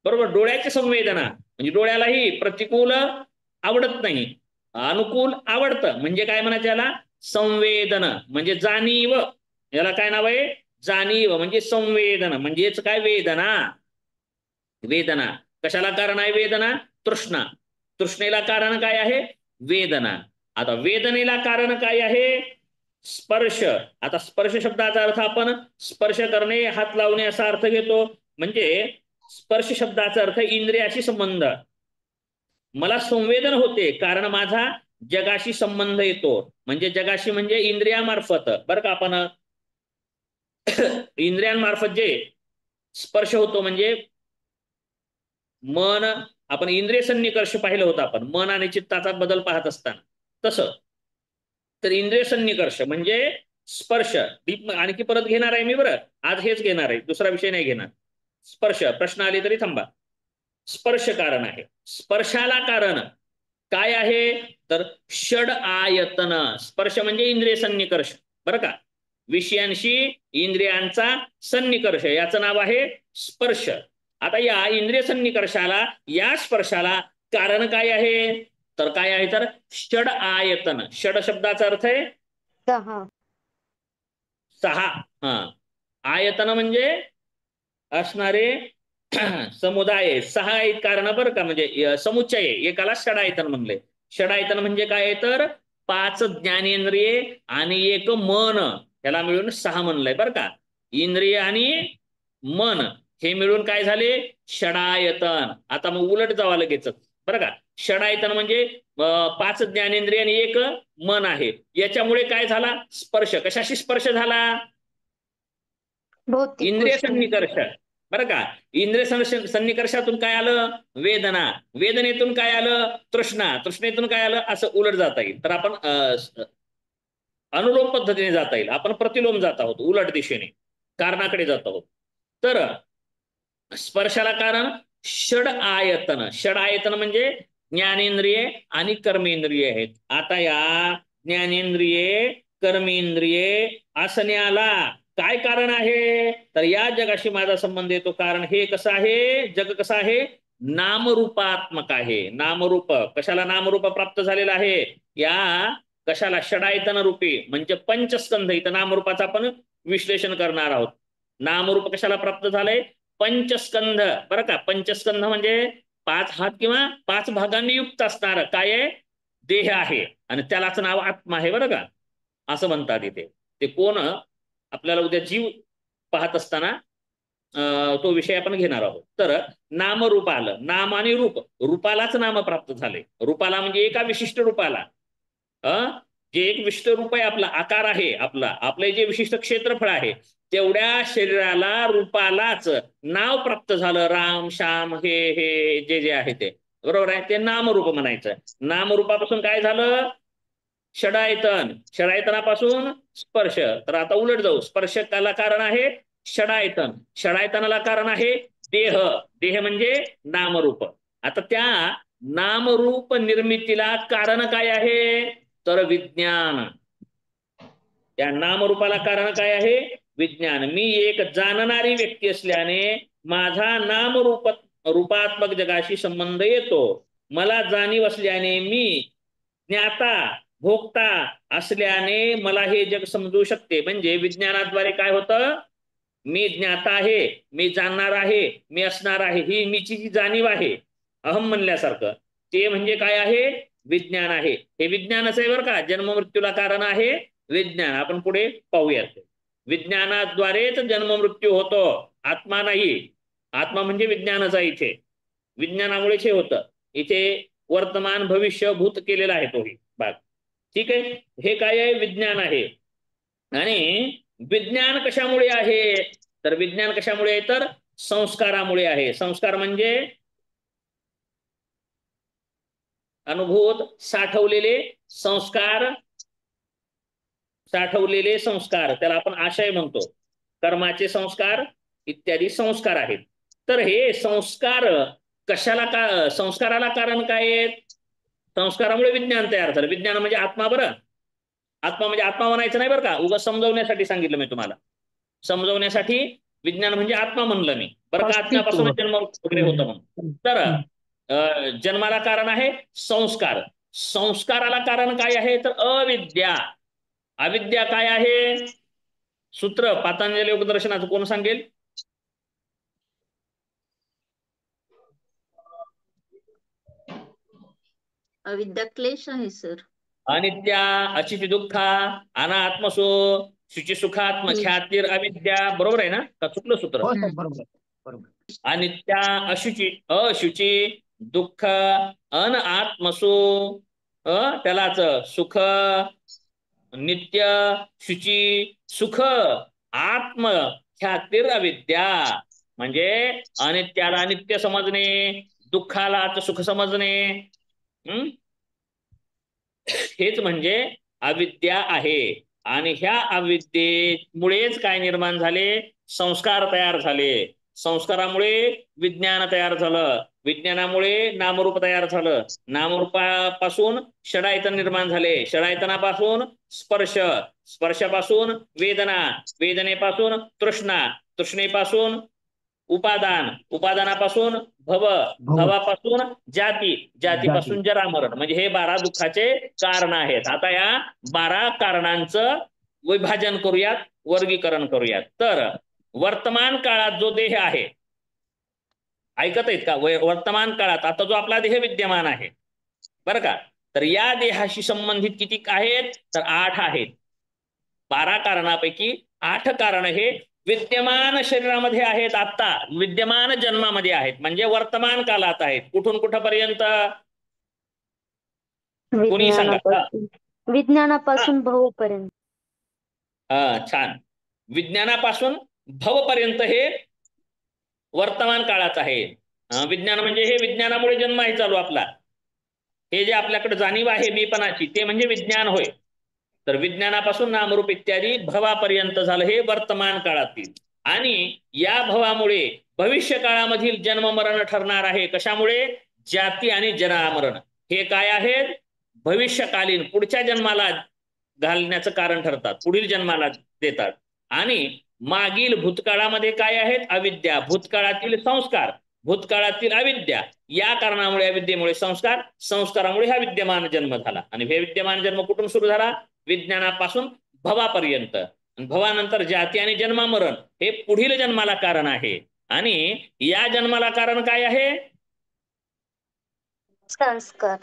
बरोबर. डोळ्याची संवेदना म्हणजे डोळ्यालाही प्रतिकूल आवडत नाही अनुकूल आवडतं. म्हणजे काय म्हणायचं याला संवेदन म्हणजे जाणीव. याला काय नाव आहे जाणीव म्हणजे संवेदन म्हणजेच काय वेदना. वेदना कशाला कारण आहे वेदना तृष्णा. तृष्णेला कारण काय आहे वेदना. आता वेदनेला कारण काय आहे स्पर्श. आता स्पर्श शब्दाचा अर्थ आपण स्पर्श करणे हात लावणे असा अर्थ घेतो. म्हणजे स्पर्श शब्दाचा अर्थ इंद्रियाशी संबंध. मला संवेदन होते कारण माझा जगाशी संबंध येतो. म्हणजे जगाशी म्हणजे इंद्रियामार्फत बरं का. आपण इंद्रियांमार्फत जे स्पर्श होतो म्हणजे मन. आपण इंद्रिय सन्निकर्ष पाहिलं होतं आपण मन आणि चित्ताचा बदल पाहत असताना तसं. तर इंद्रिय सन्निकर्ष म्हणजे स्पर्श. आणखी परत घेणार आहे मी बरं आज हेच घेणार आहे दुसरा विषय नाही घेणार. स्पर्श प्रश्न आले तरी थांबा. स्पर्श कारण आहे. स्पर्शाला कारण काय आहे तर षड आयतन. स्पर्श म्हणजे इंद्रिय सन्निकर्ष बरं का. विषयांशी इंद्रियांचा सन्निकर्ष याचं नाव आहे स्पर्श. आता या इंद्रिय सन्निकर्षाला या स्पर्शाला कारण काय आहे तर काय आहे तर षड आयतन. षड शब्दाचा अर्थ आहे 6. आयतन म्हणजे असणारे समुदाय 6 आहेत कारण बरं का. म्हणजे समुच्चय एकाला षडायतन म्हणले. षडायतन म्हणजे काय तर 5 ज्ञानेंद्रिये आणि 1 मन याला मिळून 6 म्हणलंय बरं का. इंद्रिय आणि मन हे मिळून काय झाले षडायतन. आता मग उलट जावा लगेच बरं का. षडायतन म्हणजे 5 ज्ञानेंद्रिय आणि 1 मन आहे. याच्यामुळे काय झाला स्पर्श. कशाशी स्पर्श झाला इंद्रिय सन्निकर्ष. बरं का. इंद्रिय सन्निकर्षातून काय आलं? वेदना. वेदनेतून काय आलं? तृष्णा. तृष्णेतून काय आलं? असं उलट जाता येईल. तर आपण अनुलोम पद्धतीने जाता येईल. आपण प्रतिलोम जात आहोत, उलट दिशेने कारणाकडे जात आहोत. तर स्पर्शाला कारण षड आयतन. षड आयतन म्हणजे ज्ञानेंद्रिये आणि कर्मेंद्रिये आहेत. आता या ज्ञानेंद्रिये कर्मेंद्रिये असण्याला काय कारण आहे? तर या जगाशी माझा संबंध येतो. कारण हे कसं आहे? जग कसं आहे? नामरूपात्मक आहे. नामरूप. कशाला नामरूप प्राप्त झालेलं आहे? या कशाला? षडायतन रूपी म्हणजे पंचस्कंध. इथं नामरूपाचं आपण विश्लेषण करणार आहोत. नामरूप कशाला प्राप्त झालंय? पंचस्कंध. बरं का. पंचस्कंध म्हणजे 5 हात किंवा 5 भागांनी युक्त असणार काय आहे? देह आहे. आणि त्यालाच नाव आत्मा आहे. बरं का. असं म्हणतात इथे. ते कोण? आपल्याला उद्या जीव पाहत असताना तो विषय आपण घेणार आहोत. तर नामरूप आलं. नाम आणि रूप. रूपालाच नाम प्राप्त झाले. रूपाला म्हणजे एका विशिष्ट रूपाला, जे एक विशिष्ट रूप आहे, आपला आकार आहे, आपले जे विशिष्ट क्षेत्रफळ आहे, तेवढ्या शरीराला रूपालाच नाव प्राप्त झालं. राम, श्याम, हे जे जे आहे ते, बरोबर आहे. ते नामरूप म्हणायचं. नामरूपापासून काय झालं? षडायतन. षडायतनापासून स्पर्श. तर आता उलट जाऊ. स्पर्शकाला कारण आहे षडायतन. षडायतनाला कारण आहे देह. देह म्हणजे नामरूप. आता त्या नामरूप निर्मितीला कारण काय आहे? तर विज्ञान. त्या नामरूपाला कारण काय आहे? विज्ञान. मी एक जाणणारी व्यक्ती असल्याने माझा रूपात्मक जगाशी संबंध येतो. मला जाणीव असल्याने मी ज्ञाता भोगता असल्याने मला हे जग समजू शकते. म्हणजे विज्ञानाद्वारे काय होतं? मी ज्ञाता आहे, मी जाणणार आहे, मी असणार आहे, ही मीची जी जाणीव आहे, अहम म्हणल्यासारखं, ते म्हणजे काय आहे? विज्ञान आहे. हे विज्ञानच आहे बरं का. जन्म मृत्यूला कारण आहे विज्ञान. आपण पुढे पाहूयात. विज्ञानाद्वारेच जन्म मृत्यू होतो, आत्मा नाही. आत्मा म्हणजे विज्ञानच आहे. इथे विज्ञानामुळेच हे होतं. इथे वर्तमान भविष्य भूत केलेला आहे तोही भाग. ठीक आहे. हे काय आहे? विज्ञान आहे. आणि विज्ञान कशामुळे आहे? तर विज्ञान कशामुळे आहे? तर संस्कारामुळे आहे. संस्कार म्हणजे अनुभूत साठवलेले संस्कार. साठवलेले संस्कार, त्याला आपण आशय म्हणतो. कर्माचे संस्कार इत्यादी संस्कार आहेत. तर हे संस्कार कशाला संस्काराला कारण काय आहेत? संस्कारामुळे विज्ञान तयार झालं. विज्ञान म्हणजे आत्मा. बरं, आत्मा म्हणजे आत्मा म्हणायचं नाही बरं का. उगाच समजवण्यासाठी सांगितलं मी तुम्हाला. समजवण्यासाठी विज्ञान म्हणजे आत्मा म्हणलं मी, बरं का. आत्म्यापासून जन्म वगैरे होतं म्हणून. तर जन्माला कारण आहे संस्कार. संस्काराला कारण काय आहे? तर अविद्या. अविद्या काय आहे? सूत्र पातंजली योगदर्शनाचं कोण सांगेल? अविद्या क्लेश आहे सर. अनित्या अचिती दुःखा अनात्मसो शुची सुखात्म ख्यातीर अविद्या. बरोबर आहे ना? का चुकलं सूत्र? अनित्या अशुची अशुची दुःख अन आत्मसो, त्यालाच सुख नित्य शुची सुख आत्म ख्यातीर अविद्या. म्हणजे अनित्याला नित्य समजणे, दुःखाला सुख समजणे, हेच म्हणजे अविद्या आहे. आणि ह्या अविद्येमुळेच काय निर्माण झाले? संस्कार तयार झाले. संस्कारामुळे विज्ञान तयार झालं. विज्ञानामुळे नामरूप तयार झालं. नामरूपापासून षडायतन निर्माण झाले. षडायतनापासून स्पर्श, स्पर्शापासून वेदना, वेदनेपासून तृष्णा, तृष्णेपासून उपादान, उपादानापासून भव, भवापासून जाती, जातीपासून जरामरण. म्हणजे हे 12 दुःखाचे कारण आहेत. आता या 12 कारणांचं विभाजन करूयात, वर्गीकरण करूयात. तर वर्तमान काळात जो देह आहे, ऐकत आहेत का? वर्तमान काळात आता जो आपला देह विद्यमान आहे, बरं का, तर या देहाशी संबंधित किती आहेत? तर 8 आहेत. 12 कारणापैकी 8 कारण हे विद्यमान शरीरामध्ये आहेत. आता विद्यमान जन्मामध्ये आहेत, म्हणजे वर्तमान काळात आहेत. कुठून कुठपर्यंत? कोणी सांगा. विज्ञानापासून भवपर्यंत. छान. विज्ञानापासून भवपर्यंत हे वर्तमान काळाचा आहे. विज्ञान म्हणजे हे विज्ञानामुळे जन्म आहे चालू आपला. हे जे आपल्याकडे जाणीव आहे मीपणाची ते म्हणजे विज्ञान होय. तर विज्ञानापासून नामरूप इत्यादी भवापर्यंत झालं हे वर्तमान काळातील. आणि या भवामुळे भविष्य काळामधील जन्म मरण ठरणार आहे. कशामुळे? जाती आणि जरामरण हे काय आहेत? भविष्यकालीन पुढच्या जन्माला घालण्याचं कारण ठरतात, पुढील जन्माला देतात. आणि मागील भूतकाळामध्ये काय आहेत? अविद्या. भूतकाळातील संस्कार, भूतकाळातील अविद्या. या कारणामुळे अविद्येमुळे संस्कार, संस्कारामुळे हा विद्यमान जन्म झाला. आणि हे विद्यमान जन्म कुठून सुरू झाला? विज्ञानापासून भवापर्यंत. भवानंतर जाती आणि जन्म मरण हे पुढील जन्माला कारण आहे. आणि या जन्माला कारण काय आहे? संस्कार.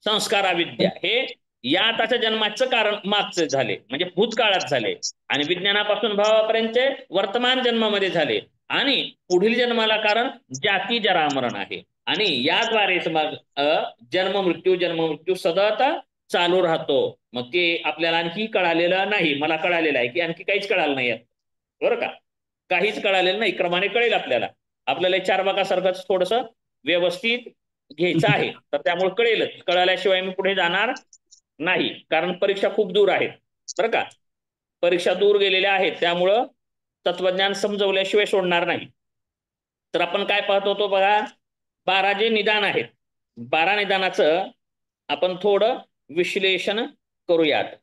संस्कार अविद्या. हे या आताच्या जन्माचं कारण मागचे झाले, म्हणजे भूतकाळात झाले. आणि विज्ञानापासून भावापर्यंत वर्तमान जन्मामध्ये झाले. आणि पुढील जन्माला कारण जाती जरामरण आहे. आणि याद्वारेच मग जन्म मृत्यू सतत चालू राहतो. मग ते आपल्याला आणखी कळालेलं नाही. मला कळालेलं आहे की आणखी काहीच कळालं नाही बरं का. काहीच कळालेलं नाही. क्रमाने कळेल आपल्याला. आपल्याला 4 भागासारखंच थोडस व्यवस्थित घ्यायचं आहे. तर त्यामुळे कळेलच. कळाल्याशिवाय मी पुढे जाणार नाही. कारण परीक्षा खूप दूर आहेत बरं का. परीक्षा दूर गेलेल्या आहेत. त्यामुळं तत्वज्ञान समजवल्याशिवाय सोडणार नाही. तर आपण काय पाहत होतो बघा, 12 जे निदान आहेत, 12 निदानाचं आपण थोडं विश्लेषण करूयात.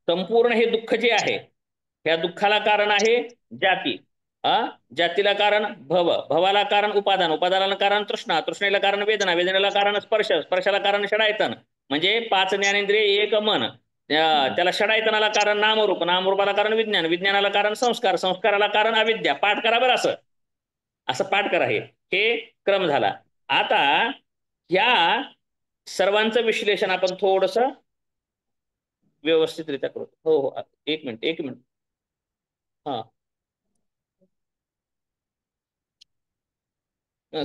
संपूर्ण हे दुःख जे आहे, ह्या दुःखाला कारण आहे जाती. जातीला कारण भव, भवाला कारण उपादान, उपादानाला कारण तृष्णा, तृष्णेला कारण वेदना, वेदनेला कारण स्पर्श, स्पर्शाला कारण षडायतन म्हणजे 5 ज्ञानेंद्रिय 1 मन. त्याला षडायतनाला कारण नामरूप, नामरूपाला कारण विज्ञान, विज्ञानाला कारण संस्कार, संस्काराला कारण अविद्या. पाठ करा बरं. असं असं पाठ करा. हे क्रम झाला. आता ह्या सर्वांचं विश्लेषण आपण थोडस व्यवस्थितरित्या करू. हो, 1 मिनिट. हा,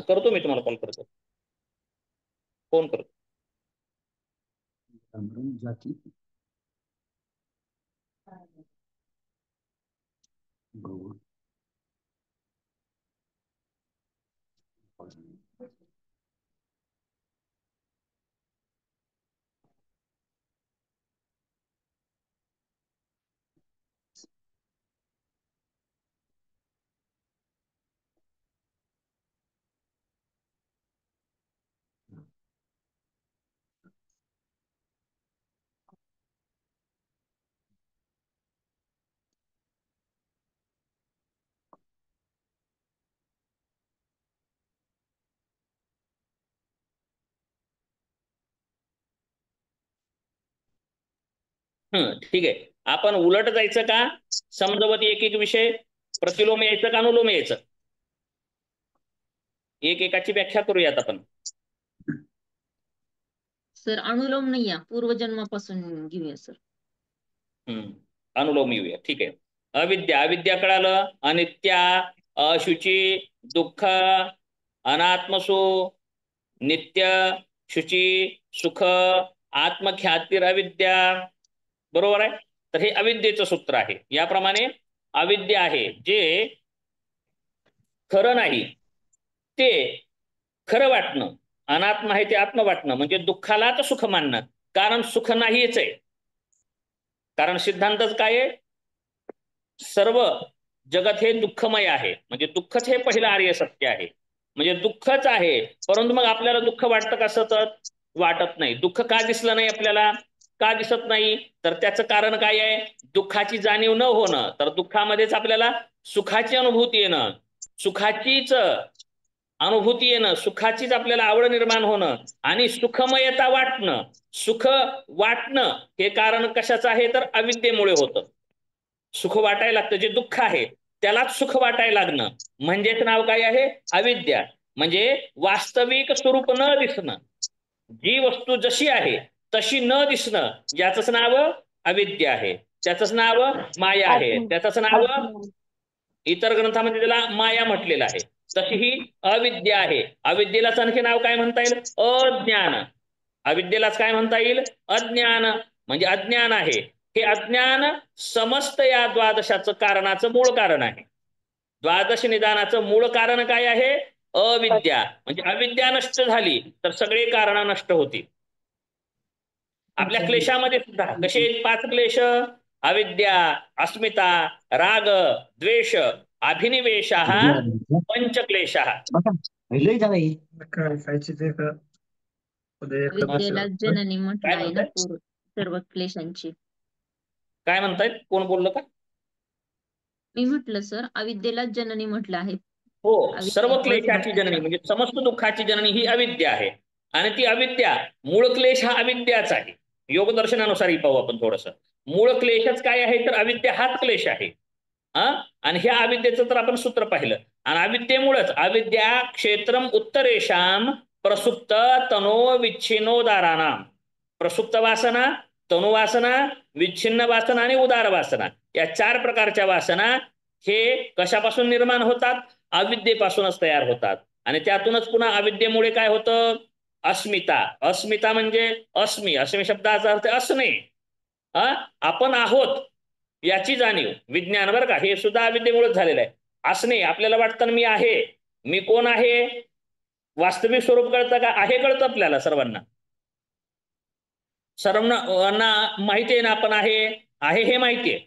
करतो मी, तुम्हाला कॉल करतो, फोन करतो. जाती ठीक आहे. आपण उलट जायचं का समजवत एक एक विषय प्रतिलोम यायचं का अनुलोम यायचं? एक एकाची व्याख्या करूयात आपण. सर अनुलोम नाही या पूर्वजन्मापासून घेऊया सर. अनुलोम येऊया. ठीक आहे. अविद्या, अविद्या कळालं. अनित्या, अशुची, दुःख, अनात्मसु, नित्य, शुची, सुख, आत्मख्यातीर अविद्या. बरोबर आहे. तर हे अविद्येचं सूत्र आहे. याप्रमाणे अविद्या आहे जे खरं नाही ते खरं वाटणं, अनात्म आहे ते आत्म वाटणं, म्हणजे दुःखालाच सुख मानणं. कारण सुख नाहीच आहे. कारण सिद्धांतच काय आहे? सर्व जगत हे दुःखमय आहे. म्हणजे दुःखच हे पहिलं आर्य सत्य आहे. म्हणजे दुःखच आहे. परंतु मग आपल्याला दुःख वाटतं का? सतत वाटत नाही. दुःख का दिसलं नाही आपल्याला? का दिसत नाही? तर त्याचं कारण काय आहे? दुःखाची जाणीव न होणं. तर दुःखामध्येच आपल्याला सुखाची अनुभूती येणं, सुखाचीच अनुभूती येणं, सुखाचीच आपल्याला आवड निर्माण होणं आणि सुखमयता वाटणं. सुख वाटणं हे कारण कशाचं आहे? तर अविद्येमुळे होतं. सुख वाटायला लागतं. जे दुःख आहे त्यालाच सुख वाटायला लागणं म्हणजेच नाव काय आहे? अविद्या. म्हणजे वास्तविक स्वरूप न दिसणं, जी वस्तू जशी आहे तशी न दिसणं, याचंच नाव अविद्या आहे. त्याचंच नाव माया आहे. त्याचंच नाव इतर ग्रंथामध्ये त्याला माया म्हटलेलं आहे. तशी ही अविद्या आहे. अविद्येलाच आणखी नाव काय म्हणता येईल? अज्ञान. अविद्येलाच काय म्हणता येईल? अज्ञान. म्हणजे अज्ञान आहे. हे अज्ञान समस्त या द्वादशाचं कारणाचं मूळ कारण आहे. द्वादश निदानाचं मूळ कारण काय आहे? अविद्या. म्हणजे अविद्या नष्ट झाली तर सगळे कारण नष्ट होतील. आपल्या क्लेशामध्ये सुद्धा कसे 5 क्लेश? अविद्या, अस्मिता, राग, द्वेष, अभिनिवेश, पंचक्लेश. लय झालं हे. विद्येला जननी म्हटलं आहे ना म्हणताय? सर्व क्लेशांची. काय म्हणतायत? कोण बोललं का? मी म्हटलं सर अविद्येला जननी म्हटलं आहे. हो, सर्व क्लेशाची जननी म्हणजे समस्त दुःखाची जननी ही अविद्या आहे. आणि ती अविद्या, मूळ क्लेश हा अविद्याच आहे. योगदर्शनानुसार पाहू आपण थोडस. मूळ क्लेशच काय आहे तर अविद्या हाच क्लेश आहे. आणि ह्या अविद्येचं तर आपण सूत्र पाहिलं. आणि अविद्येमुळेच अविद्या क्षेत्रम उत्तरेशाम प्रसुप्त तनो विच्छिन्नोदाराणाम. प्रसुप्त वासना, तनुवासना, विच्छिन्न वासना आणि उदार वासना या 4 प्रकारच्या वासना हे कशापासून निर्माण होतात? अविद्येपासूनच तयार होतात. आणि त्यातूनच पुन्हा अविद्येमुळे काय होतं? अस्मिता. अस्मिता म्हणजे अस्मी. अस्मी शब्दाचा अर्थ असणे. आपण आहोत याची जाणीव, विज्ञान बरं का, हे सुद्धा अविद्येमुळेच झालेलं आहे. असणे, आपल्याला वाटतं मी आहे. मी कोण आहे? वास्तविक स्वरूप कळतं का? आहे कळतं आपल्याला सर्वांना. सर्वांना माहिती आहे ना आपण आहे हे माहिती आहे.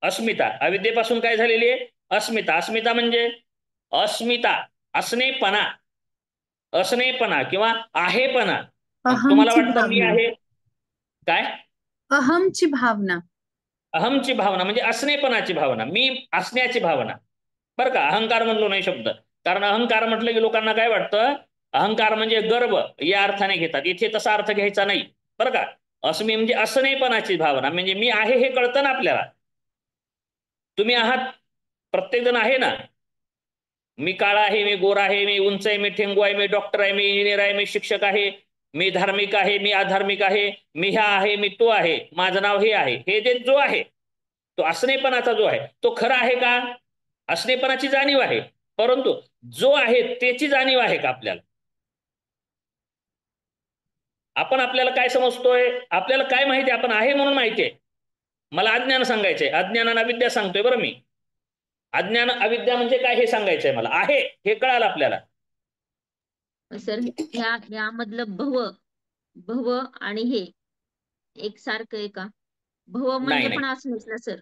अस्मिता अविद्येपासून काय झालेली आहे? अस्मिता. अस्मिता म्हणजे अस्मिता, असणेपणा. असणेपणा किंवा आहेपणा. तुम्हाला वाटतं मी आहे काय? अहमची भावना. अहमची भावना म्हणजे असणेपणाची भावना, मी असण्याची भावना बरं का. अहंकार म्हणलो नाही शब्द, कारण अहंकार म्हटलं की लोकांना काय वाटतं? अहंकार म्हणजे गर्व या अर्थाने घेतात. इथे तसा अर्थ घ्यायचा नाही बरं का. अस्मी म्हणजे असणेपणाची भावना, म्हणजे मी आहे हे कळतं ना आपल्याला. तुम्ही आहात, प्रत्येक जण आहे ना. मी काळा आहे, मी गोरा आहे, मी उंच आहे, मी ठेंगू आहे, मी डॉक्टर आहे, मी इंजिनियर आहे, मी शिक्षक आहे, मी धार्मिक आहे, मी अधार्मिक आहे, मी ह्या आहे, मी तो आहे, माझं नाव हे आहे. हे जे जो आहे तो असणेपणाचा जो आहे तो खरा आहे का? असणेपणाची जाणीव आहे, परंतु जो आहे त्याची जाणीव आहे का आपल्याला? आपण आपल्याला काय समजतोय? आपल्याला काय माहिती? आपण आहे म्हणून माहिती आहे. मला अज्ञान सांगायचंय, अज्ञानानं अविद्या सांगतोय बरं मी. अज्ञान अविद्या म्हणजे काय हे सांगायचंय मला. आहे हे कळालं आपल्याला. सर ह्यामधलं भव आणि हे एकसारखं आहे का? भव म्हणजे पण असणंच ना सर?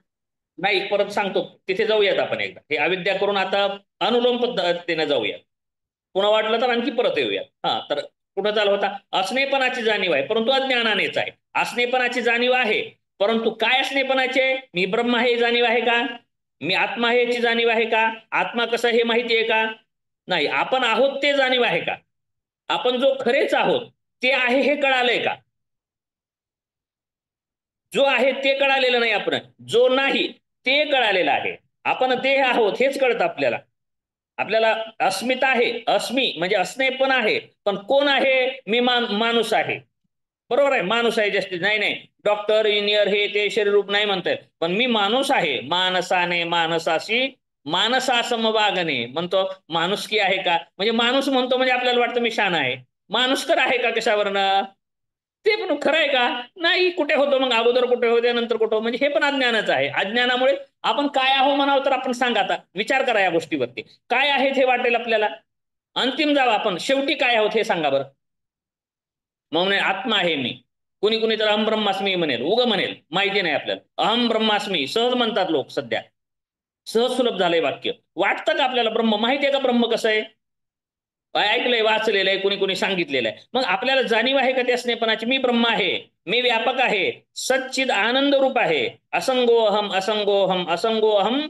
नाही, परत सांगतो, तिथे जाऊयात आपण एकदा. हे अविद्या करून आता अनुलोम पद्धतीने जाऊया. पुन्हा वाटलं तर आणखी परत येऊया. तर कुठं चालू होता? असणेपणाची जाणीव आहे परंतु अज्ञानानेच आहे. असणेपणाची जाणीव आहे परंतु काय असणेपणाची आहे? मी ब्रह्म आहे जाणीव आहे का? मी आत्मा आहे याची जाणीव आहे का? आत्मा कसं हे माहिती आहे का? नाही. आपण आहोत ते जाणीव आहे का? आपण जो खरेच आहोत ते आहे हे कळालंय का? जो आहे ते कळालेलं नाही. आपण जो नाही ते कळालेलं आहे. आपण देह आहोत हेच कळतं आपल्याला. आपल्याला अस्मिता आहे, अस्मी म्हणजे असणे पण आहे, पण कोण आहे? मी माणूस आहे. बरोबर आहे, माणूस आहे. जास्तीत नाही डॉक्टर इंजिनियर हे ते शरीर रूप नाही म्हणतात, पण मी माणूस आहे. मानसाने मानसाशी मानसा समवागणे म्हणतो. माणुसकी आहे का? म्हणजे माणूस म्हणतो म्हणजे आपल्याला वाटतं मी शान आहे. माणूस तर आहे का कशावरनं? ते पण खरं आहे का? नाही. कुठे होतो मग? अगोदर कुठे होते, नंतर कुठं? म्हणजे हे पण अज्ञानच आहे. अज्ञानामुळे आपण काय आहो म्हणावं तर आपण सांगा, आता विचार करा या गोष्टीवरती. काय आहेत हे वाटेल आपल्याला. अंतिम जावं आपण, शेवटी काय आहोत हे सांगा बरं. मग म्हणे आत्मा आहे मी. कुणी कुणी तर अहम ब्रह्मास्मी म्हणेल, उग म्हणेल, माहिती नाही आपल्याला. अहम ब्रह्मास्मी सहज म्हणतात लोक सध्या, सहज सुलभ झालंय वाक्य. वाटतं का आपल्याला ब्रह्म? माहिती आहे का ब्रह्म कसं आहे? ऐकलंय, वाचलेलं आहे, कुणी कुणी सांगितलेलं आहे. मग आपल्याला जाणीव आहे का त्या स्नेपणाची? मी ब्रह्म आहे, मी व्यापक आहे, सच्चिद आनंद रूप आहे. असंगोहम असंगोहम असंगोहम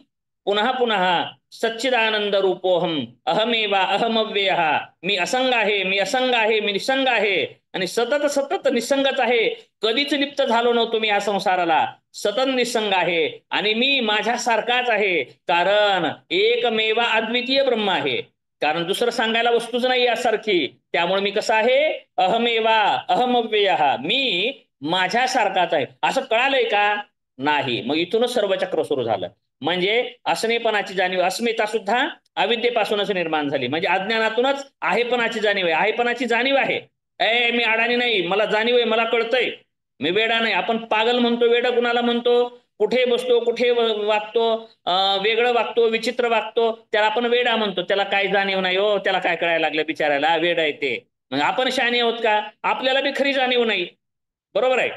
पुनः पुनः सच्चिदानंद रूपोहम अहमेवा अहमव्यय. मी असंग आहे, मी असंग आहे, मी निसंग आहे आणि सतत सतत निसंगच आहे. कधीच लिप्त झालो नव्हतो मी या संसाराला, सतत निसंग आहे. आणि मी माझ्यासारखाच आहे, कारण एकमेवा अद्वितीय ब्रह्म आहे. कारण दुसरं सांगायला वस्तूच नाही यासारखी. त्यामुळे मी कसं आहे? अहमेवा अहमव्यय, मी माझ्यासारखाच आहे. असं कळालंय का? नाही. मग इथूनच सर्व चक्र सुरू झालं. म्हणजे असणेपणाची जाणीव, अस्मिता सुद्धा अविद्येपासूनच निर्माण झाली. म्हणजे अज्ञानातूनच आहेपणाची जाणीव आहे. आहेपणाची जाणीव आहे, मी अडाणी नाही, मला जाणीव आहे, मला कळतंय, मी वेडा नाही. आपण पागल म्हणतो, वेडा कुणाला म्हणतो? कुठे बसतो, कुठे वागतो, वेगळं वागतो, विचित्र वागतो, त्याला आपण वेडा म्हणतो. त्याला काय जाणीव नाही हो, त्याला काय कळायला लागलं बिचारायला, वेडा आहे ते. मग आपण शहाणे आहोत का? आपल्याला बी खरी जाणीव नाही. बरोबर आहे.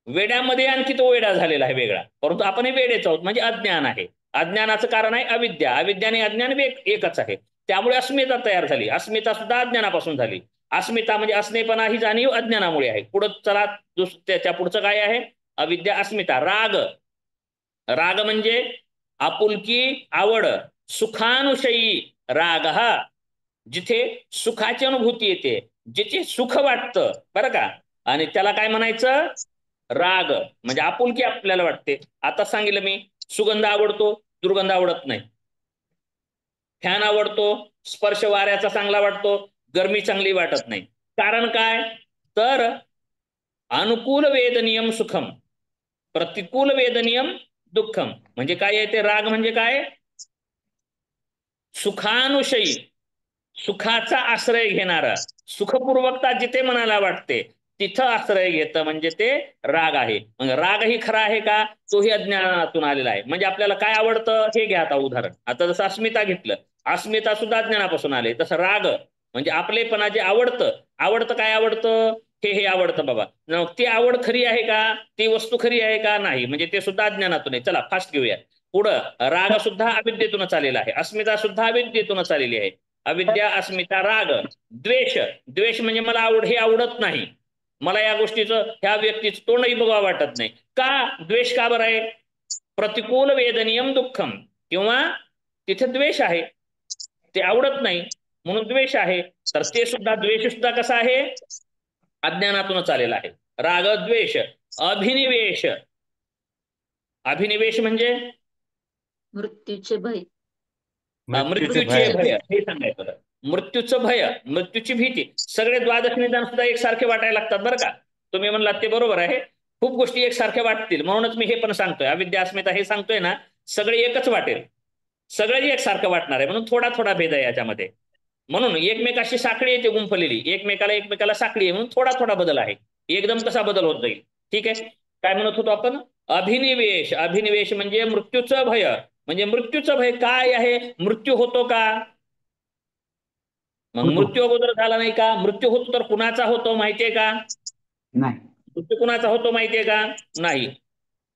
वेड्यामध्ये आणखी तो वेडा झालेला आहे वेगळा, परंतु आपणही वेडेच आहोत, म्हणजे अज्ञान आहे. अज्ञानाचं कारण आहे अविद्या. अविद्या आणि अज्ञान एकच आहे. त्यामुळे अस्मिता तयार झाली. अस्मिता सुद्धा अज्ञानापासून झाली. अस्मिता म्हणजे असणेपणा ही जाणीव अज्ञानामुळे आहे. पुढं चला, त्याच्या पुढचं काय आहे? अविद्या, अस्मिता. राग. राग म्हणजे आपुलकी, आवड, सुखानुशयी राग. हा जिथे सुखाची अनुभूती येते, जिथे सुख वाटतं, बरं का, आणि त्याला काय म्हणायचं? राग. म्हणजे आपुलकी आपल्याला वाटते. आता सांगितलं मी, सुगंध आवडतो, दुर्गंध आवडत नाही. फॅन आवडतो, स्पर्श वाऱ्याचा चांगला वाटतो, गरमी चांगली वाटत नाही. कारण काय? तर अनुकूल वेदनियम सुखम, प्रतिकूल वेदनियम दुःखम. म्हणजे काय आहे ते? राग म्हणजे काय? सुखानुशयी, सुखाचा आश्रय घेणारा, सुखपूर्वकता जिथे मनाला वाटते तिथं आश्रय घेतं, म्हणजे ते राग आहे. मग राग ही खरा आहे का? तोही अज्ञानातून आलेला आहे. म्हणजे आपल्याला काय आवडतं हे घ्या आता उदाहरण. आता जसं अस्मिता घेतलं, अस्मिता सुद्धा अज्ञानापासून आले. तसं राग म्हणजे आपलेपणा, जे आवडतं काय आवडतं? हे आवडतं बाबा. ती आवड खरी आहे का? ती वस्तू खरी आहे का? नाही. म्हणजे ते सुद्धा अज्ञानातून आहे. चला फास्ट घेऊया पुढं. राग सुद्धा अविद्येतूनच आलेला आहे. अस्मिता सुद्धा अविद्येतूनच आलेली आहे. अविद्या, अस्मिता, राग. द्वेष. द्वेष म्हणजे मला हे आवडत नाही, मला या गोष्टीचं, ह्या व्यक्तीचं तोंडही बघा वाटत नाही. का द्वेष का बरं आहे? प्रतिकूल वेदनियम दुःखम. किंवा तिथे द्वेष आहे, ते आवडत नाही म्हणून द्वेष आहे. तर ते सुद्धा, द्वेष सुद्धा कसा आहे? अज्ञानातूनच आलेला आहे. राग, द्वेष. अभिनिवेश. अभिनिवेश म्हणजे मृत्यूचे भय. मृत्यूचे भय हे सांगायचं. मृत्यूचं भय, मृत्यूची भीती. सगळे द्वादश निदान सुद्धा एकसारखे वाटायला लागतात बरं का. तुम्ही म्हणलात ते बरोबर आहे. खूप गोष्टी एकसारख्या वाटतील, म्हणूनच मी हे पण सांगतोय. अविद्या, अस्मिता हे सांगतोय ना, सगळे एकच वाटेल, सगळे एकसारखं वाटणार आहे, म्हणून थोडा थोडा भेद आहे याच्यामध्ये. म्हणून एकमेकाशी साखळी येते गुंफलेली, एकमेकाला साखळी आहे, म्हणून थोडा थोडा बदल आहे. एकदम कसा बदल होत जाईल. ठीक आहे. काय म्हणत होतो आपण? अभिनिवेश. अभिनिवेश म्हणजे मृत्यूचं भय. म्हणजे मृत्यूचं भय काय आहे? मृत्यू होतो का? मग मृत्यू अगोदर झाला नाही का? मृत्यू होतो तर कुणाचा होतो माहितीये का? नाही. मृत्यू कुणाचा होतो माहितीये का? नाही.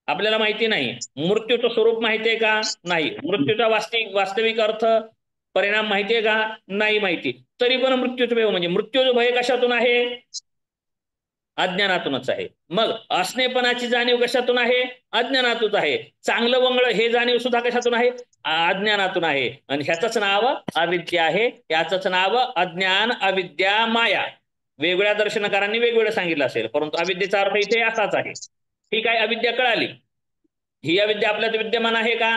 आपल्याला माहिती नाही. मृत्यूचं स्वरूप माहितीये का? नाही. मृत्यूचा वास्तविक अर्थ, परिणाम माहितीये का? नाही माहिती. तरी पण मृत्यूचं भय, म्हणजे मृत्यूचं भय कशातून आहे? अज्ञानातूनच आहे. मग असणेपणाची जाणीव कशातून आहे? अज्ञानातून आहे. चांगलं वंगळ हे जाणीव सुद्धा कशातून आहे? अज्ञानातून आहे. आणि ह्याचंच नाव अविद्या आहे. याचंच नाव अज्ञान, अविद्या, माया. वेगवेगळ्या दर्शनकारांनी वेगवेगळं सांगितलं असेल, परंतु अविद्येचा अर्थ इथे असाच आहे. ठीक आहे. अविद्या कळाली. ही अविद्या आपल्यात विद्यमान आहे का?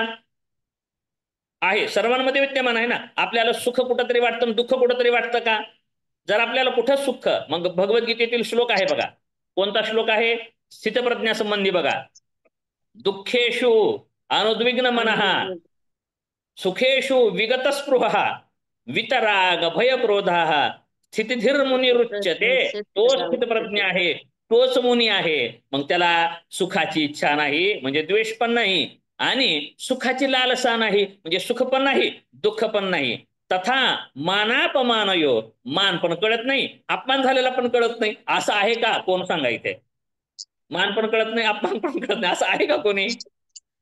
आहे. सर्वांमध्ये विद्यमान आहे ना. आपल्याला सुख कुठंतरी वाटतं, दुःख कुठंतरी वाटतं का? जर आपल्याला कुठं सुख, मग भगवद्गीतेतील श्लोक आहे बघा. कोणता श्लोक आहे? स्थितप्रज्ञासंबंधी बघा. दुःखेषु अनुद्विग्न मनः, सुखेषु विगत स्पृहः, वितराग भय क्रोधाः, स्थितिधीर मुनिरुच्यते. तो स्थितप्रज्ञ आहे, तोच मुनी आहे. मग त्याला सुखाची इच्छा नाही, म्हणजे द्वेष पण नाही, आणि सुखाची लालसा नाही, म्हणजे सुख पण नाही, दुःख पण नाही. तथा मानापमानयो. मान पण कळत नाही, अपमान झालेला पण कळत नाही. असं आहे का? कोण सांगा इथे? मान पण कळत नाही, अपमान पण कळत नाही, असं आहे का कोणी?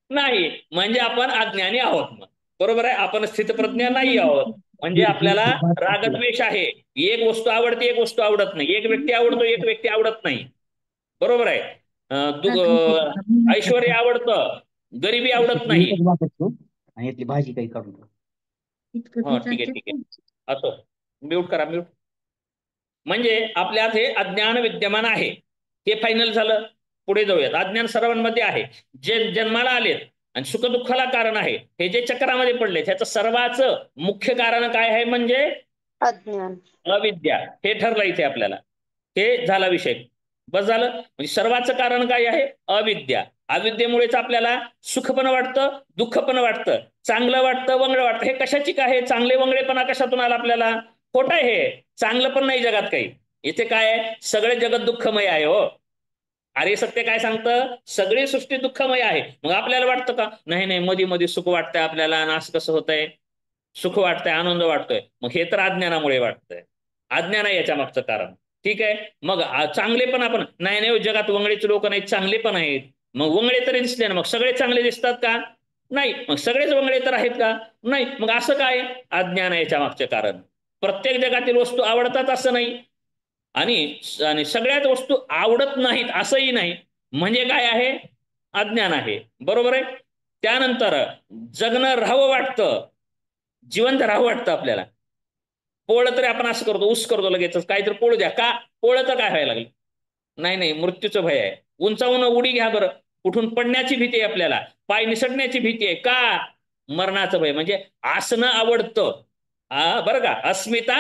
नाही. म्हणजे आपण अज्ञानी आहोत. मग बरोबर आहे, आपण स्थितप्रज्ञ नाही आहोत. म्हणजे आपल्याला रागद्वेष आहे. एक वस्तू आवडते, एक वस्तू आवडत नाही. एक व्यक्ती आवडतो, एक व्यक्ती आवडत नाही. बरोबर आहे. ऐश्वर्य आवडतं, गरिबी आवडत नाही. आणि यातली भाजी काही काढून. हो ठीक आहे, ठीक आहे. असो, म्यूट करा, म्यूट. म्हणजे आपल्यात हे अज्ञान विद्यमान आहे, हे फायनल झालं. पुढे जाऊयात. अज्ञान सर्वांमध्ये आहे. जे जन्माला आलेत आणि सुखदुःखाला कारण आहे, हे जे चक्रामध्ये पडले, त्याचं सर्वाचं मुख्य कारण काय आहे? म्हणजे अज्ञान, अविद्या. हे ठरलं इथे आपल्याला. हे झाला विषय, बस झालं. म्हणजे सर्वाचं कारण काय आहे? अविद्या. अविद्येमुळेच आपल्याला सुख पण वाटतं, दुःख पण वाटतं, चांगलं वाटतं, वंगळ वाटतं. हे कशाची काय? चांगले वंगळेपणा कशातून आला आपल्याला? खोटं आहे हे. चांगलं पण नाही जगात काही. इथे काय आहे, सगळे जगत दुःखमय आहे हो. आर्य सत्य काय सांगतं, सगळी सृष्टी दुःखमय आहे. मग आपल्याला वाटतं का, नाही नाही मध्ये मध्ये सुख वाटतंय आपल्याला, आणि असं कसं होतंय, सुख वाटतंय, आनंद वाटतोय, मग हे तर अज्ञानामुळे वाटतंय. अज्ञान आहे याच्या मागचं कारण. ठीक आहे. मग चांगले पण आपण नाही नाही जगात वंगळीचे लोक नाहीत, चांगले पण आहेत. मग वंगळे तरी दिसले ना, मग सगळे चांगले दिसतात का, नाही. मग सगळेच वंगळे तर आहेत का, नाही. मग असं काय, अज्ञान आहे याच्या मागचे कारण. प्रत्येक जगातील वस्तू आवडतात असं नाही, आणि सगळ्याच वस्तू आवडत नाहीत असंही नाही. म्हणजे काय आहे, अज्ञान आहे. बरोबर आहे. त्यानंतर जगणं राहावं वाटतं, जिवंत राहावं वाटतं आपल्याला. पोळलं तरी आपण असं करतो, ऊस करतो लगेच, काहीतरी पोळू द्या, का पोळलं तर काय व्हायला लागलं, नाही नाही मृत्यूचं भय आहे. उंचावून उडी घ्या बरं, कुठून पडण्याची भीती आहे आपल्याला, पाय निसटण्याची भीती आहे, का मरणाचं भय. म्हणजे असणं आवडतं. बरं का, अस्मिता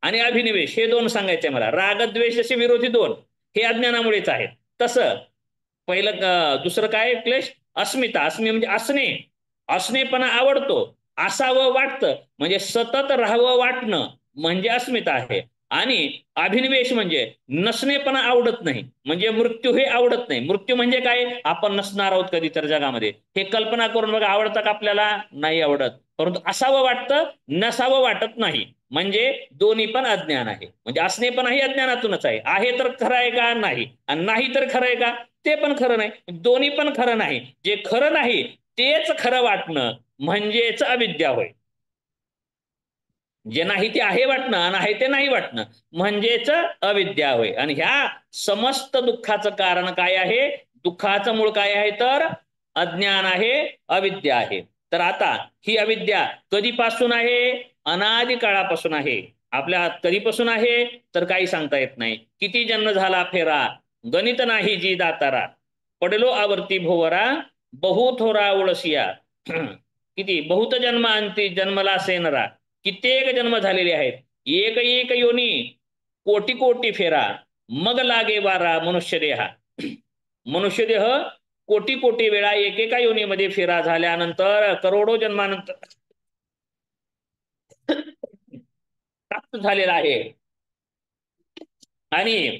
आणि अभिनिवेश हे दोन सांगायचे मला. रागद्वेष असे विरोधी दोन हे अज्ञानामुळेच आहेत. तसं पहिलं दुसरं काय क्लेश, अस्मिता. अस्मि म्हणजे असणे, असणेपणा आवडतो, असावं वाटतं, म्हणजे सतत राहावं वाटणं म्हणजे अस्मिता आहे. आणि अभिनिवेश म्हणजे नसणेपणा आवडत नाही, म्हणजे मृत्यू हे आवडत नाही. मृत्यू म्हणजे काय, आपण नसणार आहोत कधी तर जगामध्ये, हे कल्पना करून बघा, आवडतं का आपल्याला, नाही आवडत. परंतु असावं वाटतं, नसावं वाटत नाही, म्हणजे दोन्ही पण अज्ञान आहे. म्हणजे असणेपणाही अज्ञानातूनच आहे तर खरं आहे का, नाही. आणि नाही तर खरं आहे का, ते पण खरं नाही. दोन्ही पण खरं नाही. जे खरं नाही तेच खरं वाटणं म्हणजेच अविद्या होय. जे नाही ते आहे वाटणं आणि आहे ते नाही वाटणं म्हणजेच अविद्या होय. आणि ह्या समस्त दुःखाचं कारण काय आहे, दुःखाचं मूळ काय आहे, तर अज्ञान आहे, अविद्या आहे. तर आता ही अविद्या कधीपासून आहे, अनादि काळापासून आहे. आपल्या कधीपासून आहे तर काही सांगता येत नाही. किती जन्म झाला फेरा, गणित नाही जी दातारा, पडलो आवर्ती भोवरा, बहु थोरा उळसिया. किती बहुत जन्म अंती जन्मला सेनरा, कित्येक जन्म झालेले आहेत, एक एक योनी, कोटी कोटी फेरा, मग लागे वारा मनुष्य देहा. मनुष्य देह कोटी कोटी वेळा एकेका योनीमध्ये फेरा झाल्यानंतर, करोडो जन्मानंतर प्राप्त झालेला आहे. आणि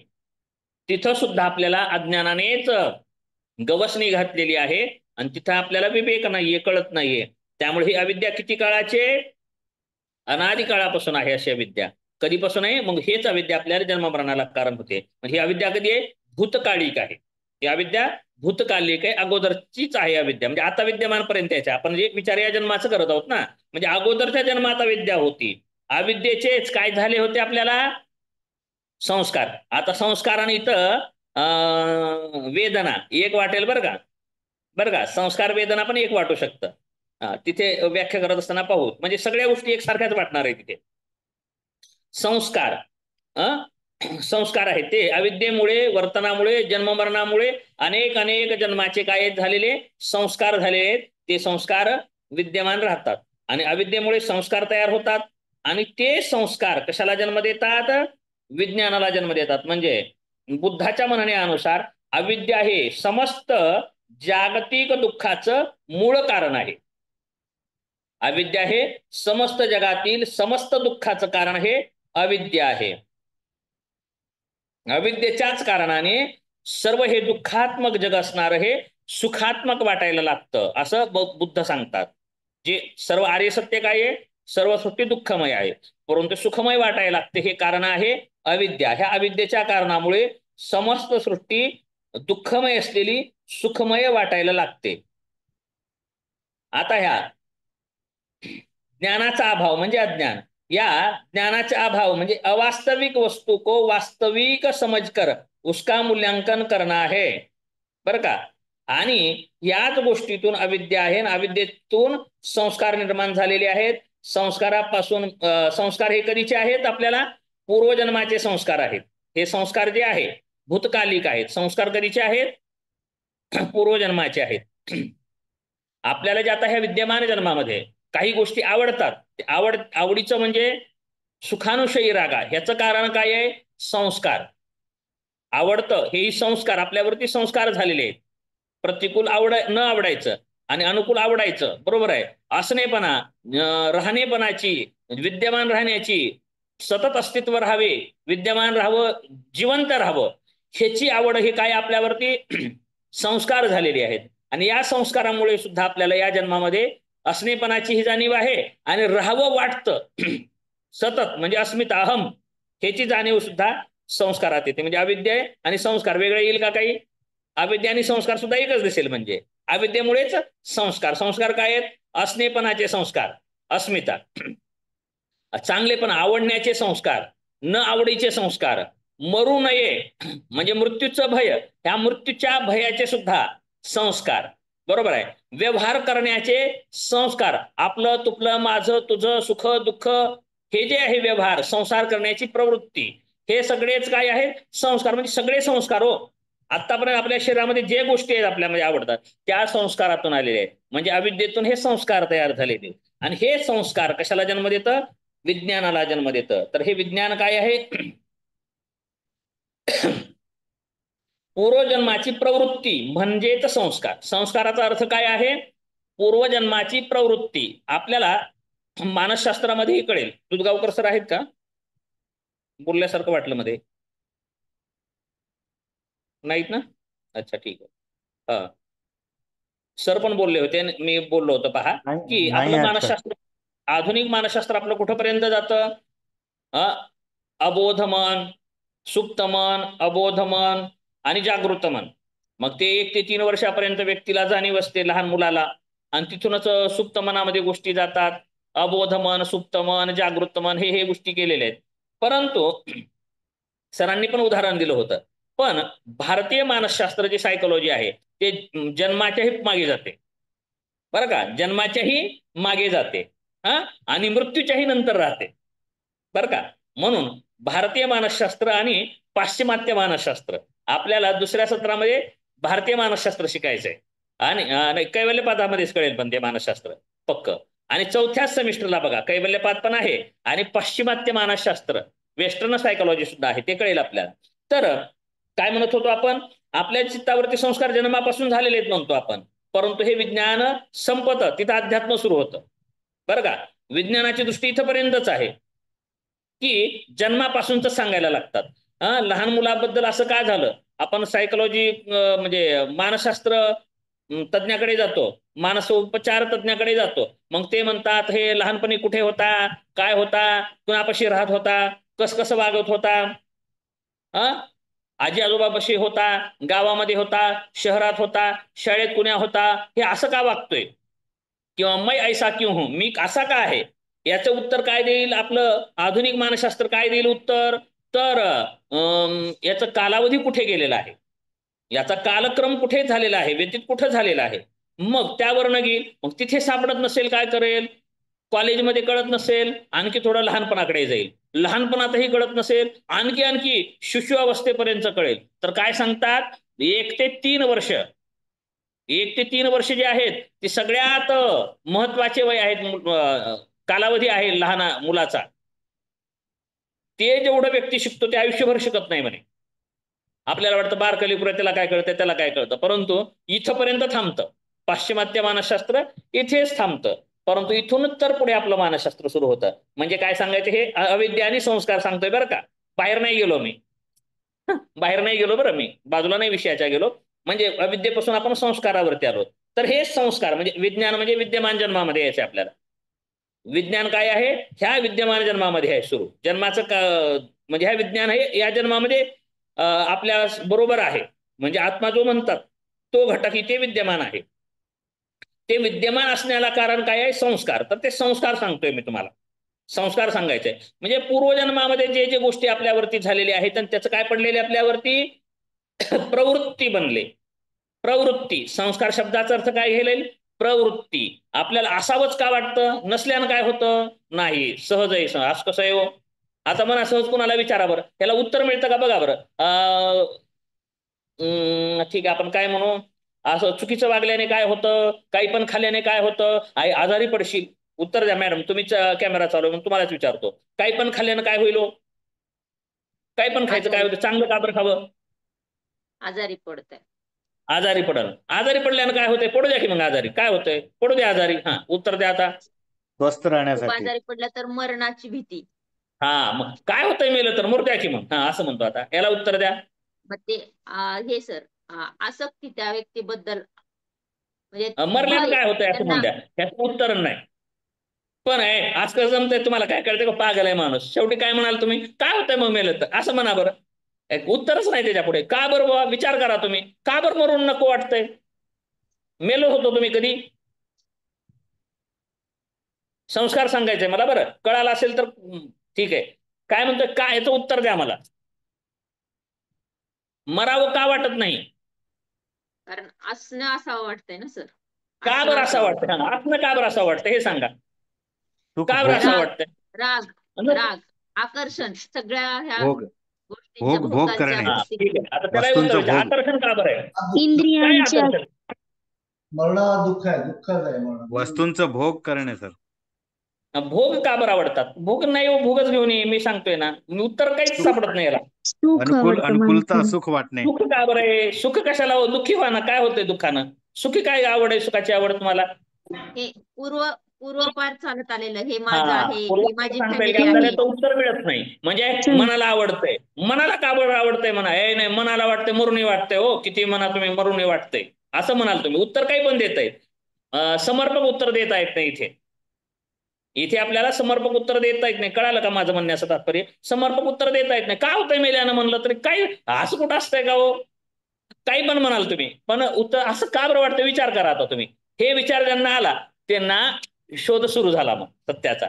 तिथं सुद्धा आपल्याला अज्ञानानेच गवसणी घातलेली आहे, आणि तिथं आपल्याला विवेक नाहीये, कळत नाहीये. त्यामुळे ही अविद्या किती काळाचे, अनादि काळापासून आहे अशी अविद्या. कधीपासून आहे, मग हेच अविद्या आपल्याला जन्ममरणाला कारण होते. म्हणजे ही अविद्या कधी आहे, भूतकालिक आहे. ही अविद्या भूतकालिक आहे, अगोदरचीच आहे अविद्या. म्हणजे आता विद्यमानपर्यंत यायच्या, आपण जे विचार या जन्माचं करत आहोत ना, म्हणजे अगोदरच्या जन्मात अविद्या होती. अविद्येचेच काय झाले होते आपल्याला, संस्कार. आता संस्काराने इथं वेदना एक वाटेल बरं का, बरं का, संस्कार वेदना पण एक वाटू शकतं. तिथे व्याख्या करत असताना पाहू, म्हणजे सगळ्या गोष्टी एकसारख्याच वाटणार आहे तिथे. संस्कार संस्कार आहेत ते अविद्येमुळे, वर्तनामुळे, जन्ममरणामुळे अनेक अनेक जन्माचे काय झालेले संस्कार झालेले आहेत. ते संस्कार विद्यमान राहतात आणि अविद्येमुळे संस्कार तयार होतात, आणि ते संस्कार कशाला जन्म देतात, विज्ञानाला जन्म देतात. म्हणजे बुद्धाच्या म्हणण्यानुसार अविद्या हे समस्त जागतिक दुःखाचं मूळ कारण आहे. अविद्या हे समस्त जगातील समस्त दुःखाचं कारण हे अविद्या आहे. अविद्येच्याच कारणाने सर्व हे दुःखात्मक जग असणार हे सुखात्मक वाटायला लागतं असं बुद्ध सांगतात. जे सर्व आर्य सत्य काय आहे, सर्व सृष्टी दुःखमय आहे, परंतु सुखमय वाटायला लागते हे कारण आहे अविद्या. ह्या अविद्येच्या कारणामुळे समस्त सृष्टी दुःखमय असलेली सुखमय वाटायला लागते. आता ह्या ज्ञानाचा अभाव म्हणजे अज्ञान, या ज्ञानाचा अभाव म्हणजे अवास्तविक वस्तू को वास्तविक समझकर उसका मूल्यांकन करना है, बरं का. आणि याच गोष्टीतून अविद्या आहे, अविद्येतून संस्कार निर्माण झालेले आहेत. संस्कारापासून संस्कार हे कधीचे आहेत, आपल्याला पूर्वजन्माचे संस्कार आहेत. हे संस्कार जे आहे भूतकालिक आहेत. संस्कार कधीचे आहेत, पूर्वजन्माचे आहेत. आपल्याला जे आता ह्या विद्यमान जन्मामध्ये काही गोष्टी आवडतात, आवडीचं म्हणजे सुखानुशयी रागा, ह्याचं कारण काय आहे, संस्कार. आवडतं हेही संस्कार, आपल्यावरती संस्कार झालेले आहेत. प्रतिकूल न आवडायचं आणि अनुकूल आवडायचं, बरोबर आहे. असणेपणा, राहणेपणाची, विद्यमान राहण्याची सतत अस्तित्व राहावे, विद्यमान राहावं, जिवंत राहावं, ह्याची आवड हे काय आपल्यावरती संस्कार झालेले आहेत. आणि या संस्कारामुळे सुद्धा आपल्याला या जन्मामध्ये असणेपणाची ही जाणीव आहे आणि राहावं वाटतं सतत, म्हणजे अस्मिता, अहम, ह्याची जाणीव सुद्धा संस्कारात येते. म्हणजे अविद्या आणि संस्कार वेगळे येईल का काही? अविद्या आणि संस्कार सुद्धा एकच दिसेल. म्हणजे अविद्येमुळेच संस्कार. संस्कार काय आहेत? असणेपणाचे संस्कार, अस्मिता, चांगलेपण, आवडण्याचे संस्कार, न आवडीचे संस्कार, मरू नये म्हणजे मृत्यूचं भय, ह्या मृत्यूच्या भयाचे सुद्धा संस्कार, बरोबर आहे. व्यवहार करण्याचे संस्कार, आपलं तुपलं, माझं तुझं, सुख दुःख, हे जे आहे व्यवहार, संसार करण्याची प्रवृत्ती, हे सगळेच काय आहेत? संस्कार. म्हणजे सगळे संस्कार हो, आतापर्यंत आपल्या शरीरामध्ये जे गोष्टी आहेत आपल्यामध्ये आवडतात त्या संस्कारातून आलेले आहेत. म्हणजे अविद्येतून हे संस्कार तयार झालेले. आणि हे संस्कार कशाला जन्म देतं? विज्ञानाला जन्म देतं. तर हे विज्ञान काय आहे? पूर्वजन्माची प्रवृत्ती म्हणजेच संस्कार. संस्काराचा अर्थ काय आहे? पूर्वजन्माची प्रवृत्ती. आपल्याला मानसशास्त्रामध्ये कळेल. दुधगावकर सर आहेत का? बोलल्यासारखं वाटलं मध्ये. नाहीत ना? अच्छा, ठीक आहे. हा, सर पण बोलले होते, मी बोललो होतो पहा, की आपलं मानसशास्त्र, आधुनिक मानसशास्त्र आपलं कुठपर्यंत जातं? अबोधमन, सुप्तमन, अबोधमन आणि जागृत मन. मग ते 1 ते 3 वर्षापर्यंत व्यक्तीला जाणीव असते लहान मुलाला, आणि तिथूनच सुप्त मनामध्ये गोष्टी जातात. अबोधमन, सुप्तमन, जागृत मन, हे गोष्टी केलेल्या आहेत. परंतु सरांनी पण उदाहरण दिलं होतं, पण भारतीय मानसशास्त्र जे सायकोलॉजी आहे ते जन्माच्याही मागे जाते, बरं का, जन्माच्याही मागे जाते, आणि मृत्यूच्याही नंतर राहते, बरं का. म्हणून भारतीय मानसशास्त्र आणि पाश्चिमात्य मानसशास्त्र, आपल्याला दुसऱ्या सत्रामध्ये भारतीय मानसशास्त्र शिकायचं आहे, आणि कैवल्यपादामध्येच कळेल पण ते मानसशास्त्र पक्क. आणि 4थ्या सेमिस्टरला बघा कैवल्यपाद पण आहे आणि पाश्चिमात्य मानसशास्त्र, वेस्टर्न सायकोलॉजी सुद्धा आहे, ते कळेल आपल्याला. तर काय म्हणत होतो आपण? आपल्या चित्तावरती संस्कार जन्मापासून झालेले आहेत म्हणतो आपण, परंतु हे विज्ञान संपतं, तिथं अध्यात्म सुरू होतं, बरं का. विज्ञानाची दृष्टी इथंपर्यंतच आहे की जन्मापासूनच सांगायला लागतात. लहान मुलाबद्दल असं काय झालं? आपण सायकोलॉजी म्हणजे मानसशास्त्र तज्ञाकडे जातो, मानसोपचार तज्ञाकडे जातो, मग ते म्हणतात हे लहानपणी कुठे होता, काय होता, कुणापाशी राहत होता, कसं वागत होता, आजी आजोबापाशी होता, गावामध्ये होता, शहरात होता, शाळेत कुण्या होता, हे असं का वागतोय, किंवा मैं ऐसा क्यों हूं, मी असा का आहे, याचं उत्तर काय देईल आपलं आधुनिक मानसशास्त्र? काय देईल उत्तर? तर याचा कालावधी कुठे गेलेला आहे, याचा कालक्रम कुठे झालेला आहे, व्यतीत कुठं झालेला आहे, मग त्यावरनं घेईल. मग तिथे सापडत नसेल काय करेल? कॉलेजमध्ये कळत नसेल, आणखी थोडं लहानपणाकडे जाईल, लहानपणातही कळत नसेल, आणखी शिशु अवस्थेपर्यंत कळेल. तर काय सांगतात? 1 ते 3 वर्ष, 1 ते 3 वर्ष जे आहेत ते सगळ्यात महत्वाचे वय आहेत, कालावधी आहे लहान मुलाचा. ते जेवढं व्यक्ती शिकतो ते आयुष्यभर शिकत नाही म्हणे. आपल्याला वाटतं बारकली पुरे त्याला काय कळतं, त्याला काय कळतं, परंतु इथंपर्यंत थांबतं. पाश्चिमात्य मानसशास्त्र इथेच थांबतं, परंतु इथून तर पुढे आपलं मानसशास्त्र सुरू होतं. म्हणजे काय सांगायचं? हे अविद्या आणि संस्कार सांगतोय बरं का, बाहेर नाही गेलो मी, बाहेर नाही गेलो बरं, मी बाजूला नाही विषयाच्या गेलो. म्हणजे अविद्येपासून आपण संस्कारावरती आलो. तर हे संस्कार म्हणजे विज्ञान, म्हणजे विद्यमान जन्मामध्ये यायचे आपल्याला. विज्ञान काय आहे? ह्या विद्यमान जन्मामध्ये आहे सुरू. जन्माचं म्हणजे ह्या विज्ञान आहे या जन्मामध्ये आपल्या बरोबर आहे. म्हणजे आत्मा जो म्हणतात तो घटक इथे विद्यमान आहे. ते विद्यमान असण्याला कारण काय आहे? संस्कार. तर ते संस्कार सांगतोय मी तुम्हाला, संस्कार सांगायचे. म्हणजे पूर्वजन्मामध्ये जे जे गोष्टी आपल्यावरती झालेल्या आहेत आणि त्याचं काय पडलेले आपल्यावरती प्रवृत्ती बनले. प्रवृत्ती, संस्कार शब्दाचा अर्थ काय घेईल? प्रवृत्ती. आपल्याला असावंच का वाटतं? नसल्यानं काय होतं? नाही, सहज आहे. असं कसं आहे हो? आता म्हणा सहज कोणाला विचारा बरं, त्याला उत्तर मिळतं का बघा बरं. ठीक आहे, आपण काय म्हणू, असं चुकीचं वागल्याने काय होतं, काही पण खाल्ल्याने काय होतं, आजारी पडशील. उत्तर द्या मॅडम, तुम्हीच कॅमेरा चालू म्हणून तुम्हालाच विचारतो. काही पण खाल्ल्यानं काय होईल? काही पण खायचं काय होतं? चांगलं का बरं खावं? आजारी पडतंय. आजारी पडल. आजारी पडल्यानं काय होतंय? पडू द्या की मग आजारी. काय होतंय? पडू द्या आजारी. उत्तर द्या आता. स्वस्थ खूप राहण्यासाठी. आजारी पडला तर मरणाची भीती. हा मग काय होतंय मेलं तर मूर्त्या की मग हा असं म्हणतो. आता याला उत्तर द्या. मग ते हे सर आसक्ती त्या व्यक्तीबद्दल म्हणजे मरल्यानं भय काय होतंय असं त्यांना म्हणून द्या. ह्याचं उत्तर नाही. पण आहे आज कसं जमतंय तुम्हाला काय कळतंय का पागल आहे माणूस. शेवटी काय म्हणाल तुम्ही काय होतंय मग मेलं तर असं म्हणा बरं. एक उत्तरच नाही त्याच्या पुढे. का बरं बाबा विचार करा तुम्ही. का बरं मरून नको वाटतंय. मेलो होतो तुम्ही कधी. संस्कार सांगायचंय मला बरं. कळालं असेल तर ठीक आहे. काय म्हणतोय काय याचं उत्तर द्या मला. मरावं का वाटत नाही. कारण असणं असावं वाटतंय ना सर. का असणं बरं असं असावं वाटतं असणं का बरं असं वाटतं हे सांगा. सुख का बरं भोग असं राग वाटतंय. राग राग आकर्षण सगळ्या ह्या भोग गोष्टींच्या भोग भोगांच्या करणे. हा गोष्टी. ठीक आहे. आता त्याला उत्तर वस्तूंचं विचार. भोग. आकर्षण का बरं आहे. काय इंद्रियांचे आकर्षण. मरणाला दुःख आहे, दुःखच आहे मरण. वस्तूंचं भोग करणे सर. भोग का बरं आवडतात. भोग नाही हो भोगच घेऊन ये मी सांगतोय ना. उत्तर काहीच सापडत नाही याला. सुख आवडतं अनुकूलता माणसाला. सुख वाटणे. सुख का बरं आहे. सुख कशाला हो. दुःखी व्हा ना. काय होतंय दुःखानं. सुखी काय आवड आहे. सुखाची आवड तुम्हाला. हे पूर्वपार चालत आलेलं हे माझं हा आहे पूर्व ही माझी सांगता येईल की फॅमिली आपल्याला आहे. याचं उत्तर मिळत नाही. म्हणजे हम्म. मनाला आवडतंय. मनाला का बरं आवडतंय म्हणा. हे नाही मनाला वाटतंय मरुणी वाटतंय हो. किती म्हणा तुम्ही मरुणी वाटतंय असं म्हणाल तुम्ही. उत्तर काही पण देत आहेत. समर्पक उत्तर देता येत नाही इथे. इथे आपल्याला समर्पक उत्तर देता येत नाही. कळालं का माझं म्हणण्याचं तात्पर्य. समर्पक उत्तर देता येत नाही. का होतंय मेल्यानं म्हणलं तरी काही असं कुठं असतंय का हो. काही पण म्हणाल तुम्ही पण उत्तर असं का बरं वाटतं विचार करा आता तुम्ही. हे विचार ज्यांना आला त्यांना शोध सुरू झाला मग सत्याचा.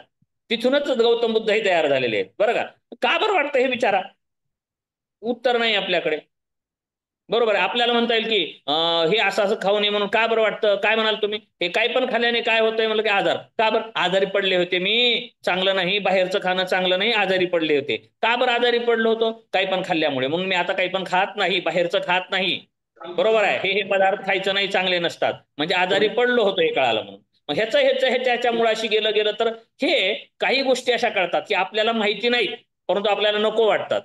तिथूनच गौतम बुद्ध हे तयार झालेले आहेत बरं का. का बरं वाटतं हे विचारा. उत्तर नाही आपल्याकडे. बरोबर आहे. आपल्याला म्हणता येईल की हे असं असं खाऊ नये म्हणून का बरं वाटतं. काय म्हणाल तुम्ही. हे काय पण खाल्ल्याने काय होतंय म्हणलं की आजार. का बरं आजारी पडले होते मी. चांगलं नाही बाहेरचं खाणं चांगलं नाही आजारी पडले होते. का बरं आजारी पडलो होतो. काही पण खाल्ल्यामुळे. म्हणून मी आता काही पण खात नाही बाहेरचं खात नाही. बरोबर आहे. हे पदार्थ खायचं नाही चांगले नसतात. म्हणजे आजारी पडलो होतो हे कळालं म्हणून. मग ह्याच्या मुळाशी गेलं तर हे काही गोष्टी अशा कळतात की आपल्याला माहिती नाही परंतु आपल्याला नको वाटतात.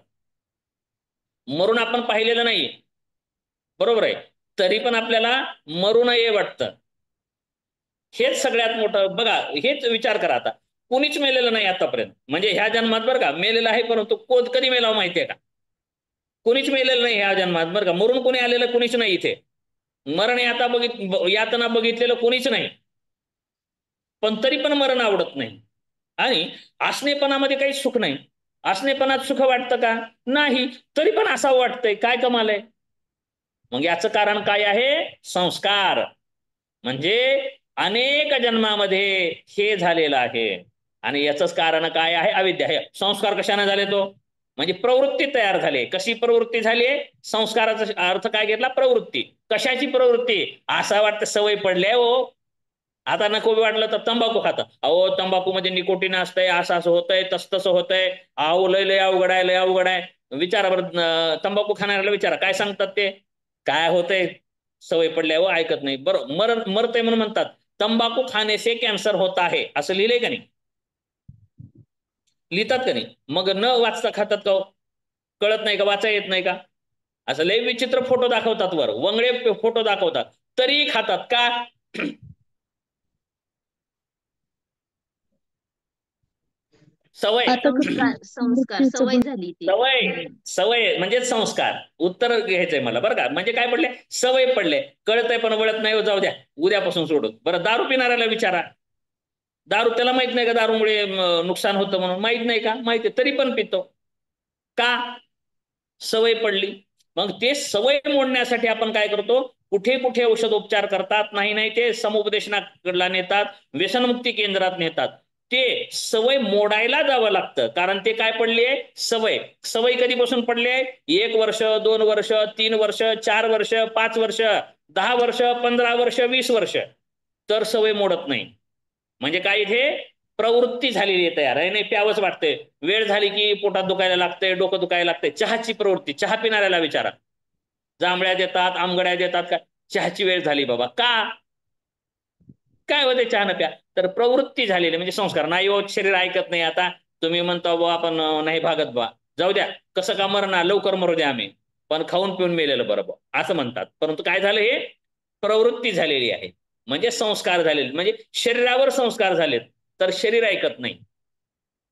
मरून आपण पाहिलेलं नाही. बरोबर आहे. तरी पण आपल्याला मरू नये वाटतं. हेच सगळ्यात मोठं बघा. हेच विचार करा आता. कुणीच मेलेलं नाही आतापर्यंत. म्हणजे ह्या जन्मात बरं का मेलेलं आहे परंतु कधी मेलावं माहितीये का. कुणीच मेलेलं नाही ह्या जन्मात बरं का. मरून कुणी आलेलं कुणीच नाही इथे. मरण यातना बघितलेलं कुणीच नाही. पण तरी पण मरण आवडत नाही. आणि असणेपणामध्ये काही सुख नाही. असणेपणात सुख वाटतं का नाही. तरी पण असावं वाटतंय. काय कमाल आहे. मग याचं कारण काय आहे. संस्कार. म्हणजे अनेक जन्मामध्ये हे झालेलं आहे. आणि याचंच कारण काय आहे अविद्या. हे संस्कार कशाने झाले तो म्हणजे प्रवृत्ती तयार झाली. कशी प्रवृत्ती झाली. संस्काराचा अर्थ काय घेतला प्रवृत्ती. कशाची प्रवृत्ती. असं वाटतं सवय पडली हो. आता नको वाटलं तर तंबाखू खातं. अहो तंबाखूमध्ये निकोटीन असतंय असं असं होतंय तसं होतंय. अहो लय अवघड आहे लय अवघड आहे. विचारा बरं तंबाखू खाणाऱ्याला विचारा काय सांगतात ते. काय होतंय सवय पडल्या हो ऐकत नाही. बरं मरतंय म्हणून म्हणतात. तंबाखू खाने से कॅन्सर होता है असं लिहिलंय का नाही. लिहितात का नाही. मग न वाचता खातात का हो? कळत नाही का वाचा येत नाही का. असं लय विचित्र फोटो दाखवतात वर वंगळे फोटो दाखवतात तरी खातात का. सवय संस्कार सवय झाली ती. सवय म्हणजे संस्कार. उत्तर घ्यायचंय मला बरं का. म्हणजे काय पडले सवय पडले. कळतंय पण वळत नाही. जाऊ द्या उद्यापासून सोडून. बरं दारू पिणाऱ्याला विचारा. दारू त्याला माहित नाही का दारूमुळे नुकसान होतं म्हणून. माहित नाही का माहिती तरी पण पितो का सवय पडली. मग ते सवय मोडण्यासाठी आपण काय करतो कुठे कुठे औषधोपचार करतात. नाही ते समुपदेशनाकडला नेतात. व्यसनमुक्ती केंद्रात नेतात. ते सवय मोडायला जावं लागतं. कारण ते काय पडली आहे सवय कधीपासून पडली आहे. 1 वर्ष 2 वर्ष 3 वर्ष 4 वर्ष 5 वर्ष 10 वर्ष 15 वर्ष 20 वर्ष तर सवय मोडत नाही. म्हणजे काय इथे प्रवृत्ती झालेली आहे तयार आहे. नाही प्यावंच वाटतंय. वेळ झाली की पोटात दुखायला लागतंय डोकं दुखायला लागतंय. चहाची प्रवृत्ती. चहा पिणाऱ्याला विचारा. जांभळ्या देतात आंबगड्या देतात का. चहाची वेळ झाली बाबा का काय होते चहा न प्या. तर प्रवृत्ती झालेली म्हणजे संस्कार. नाही हो शरीर ऐकत नाही. आता तुम्ही म्हणता बा आपण नाही भागत बा जाऊ द्या कसं का मरणार लवकर मरू द्या आम्ही पण खाऊन पिऊन मेलेलं बरोबर असं म्हणतात. परंतु काय झालं हे प्रवृत्ती झालेली आहे. म्हणजे संस्कार झालेले म्हणजे शरीरावर संस्कार झालेत तर शरीर ऐकत नाही.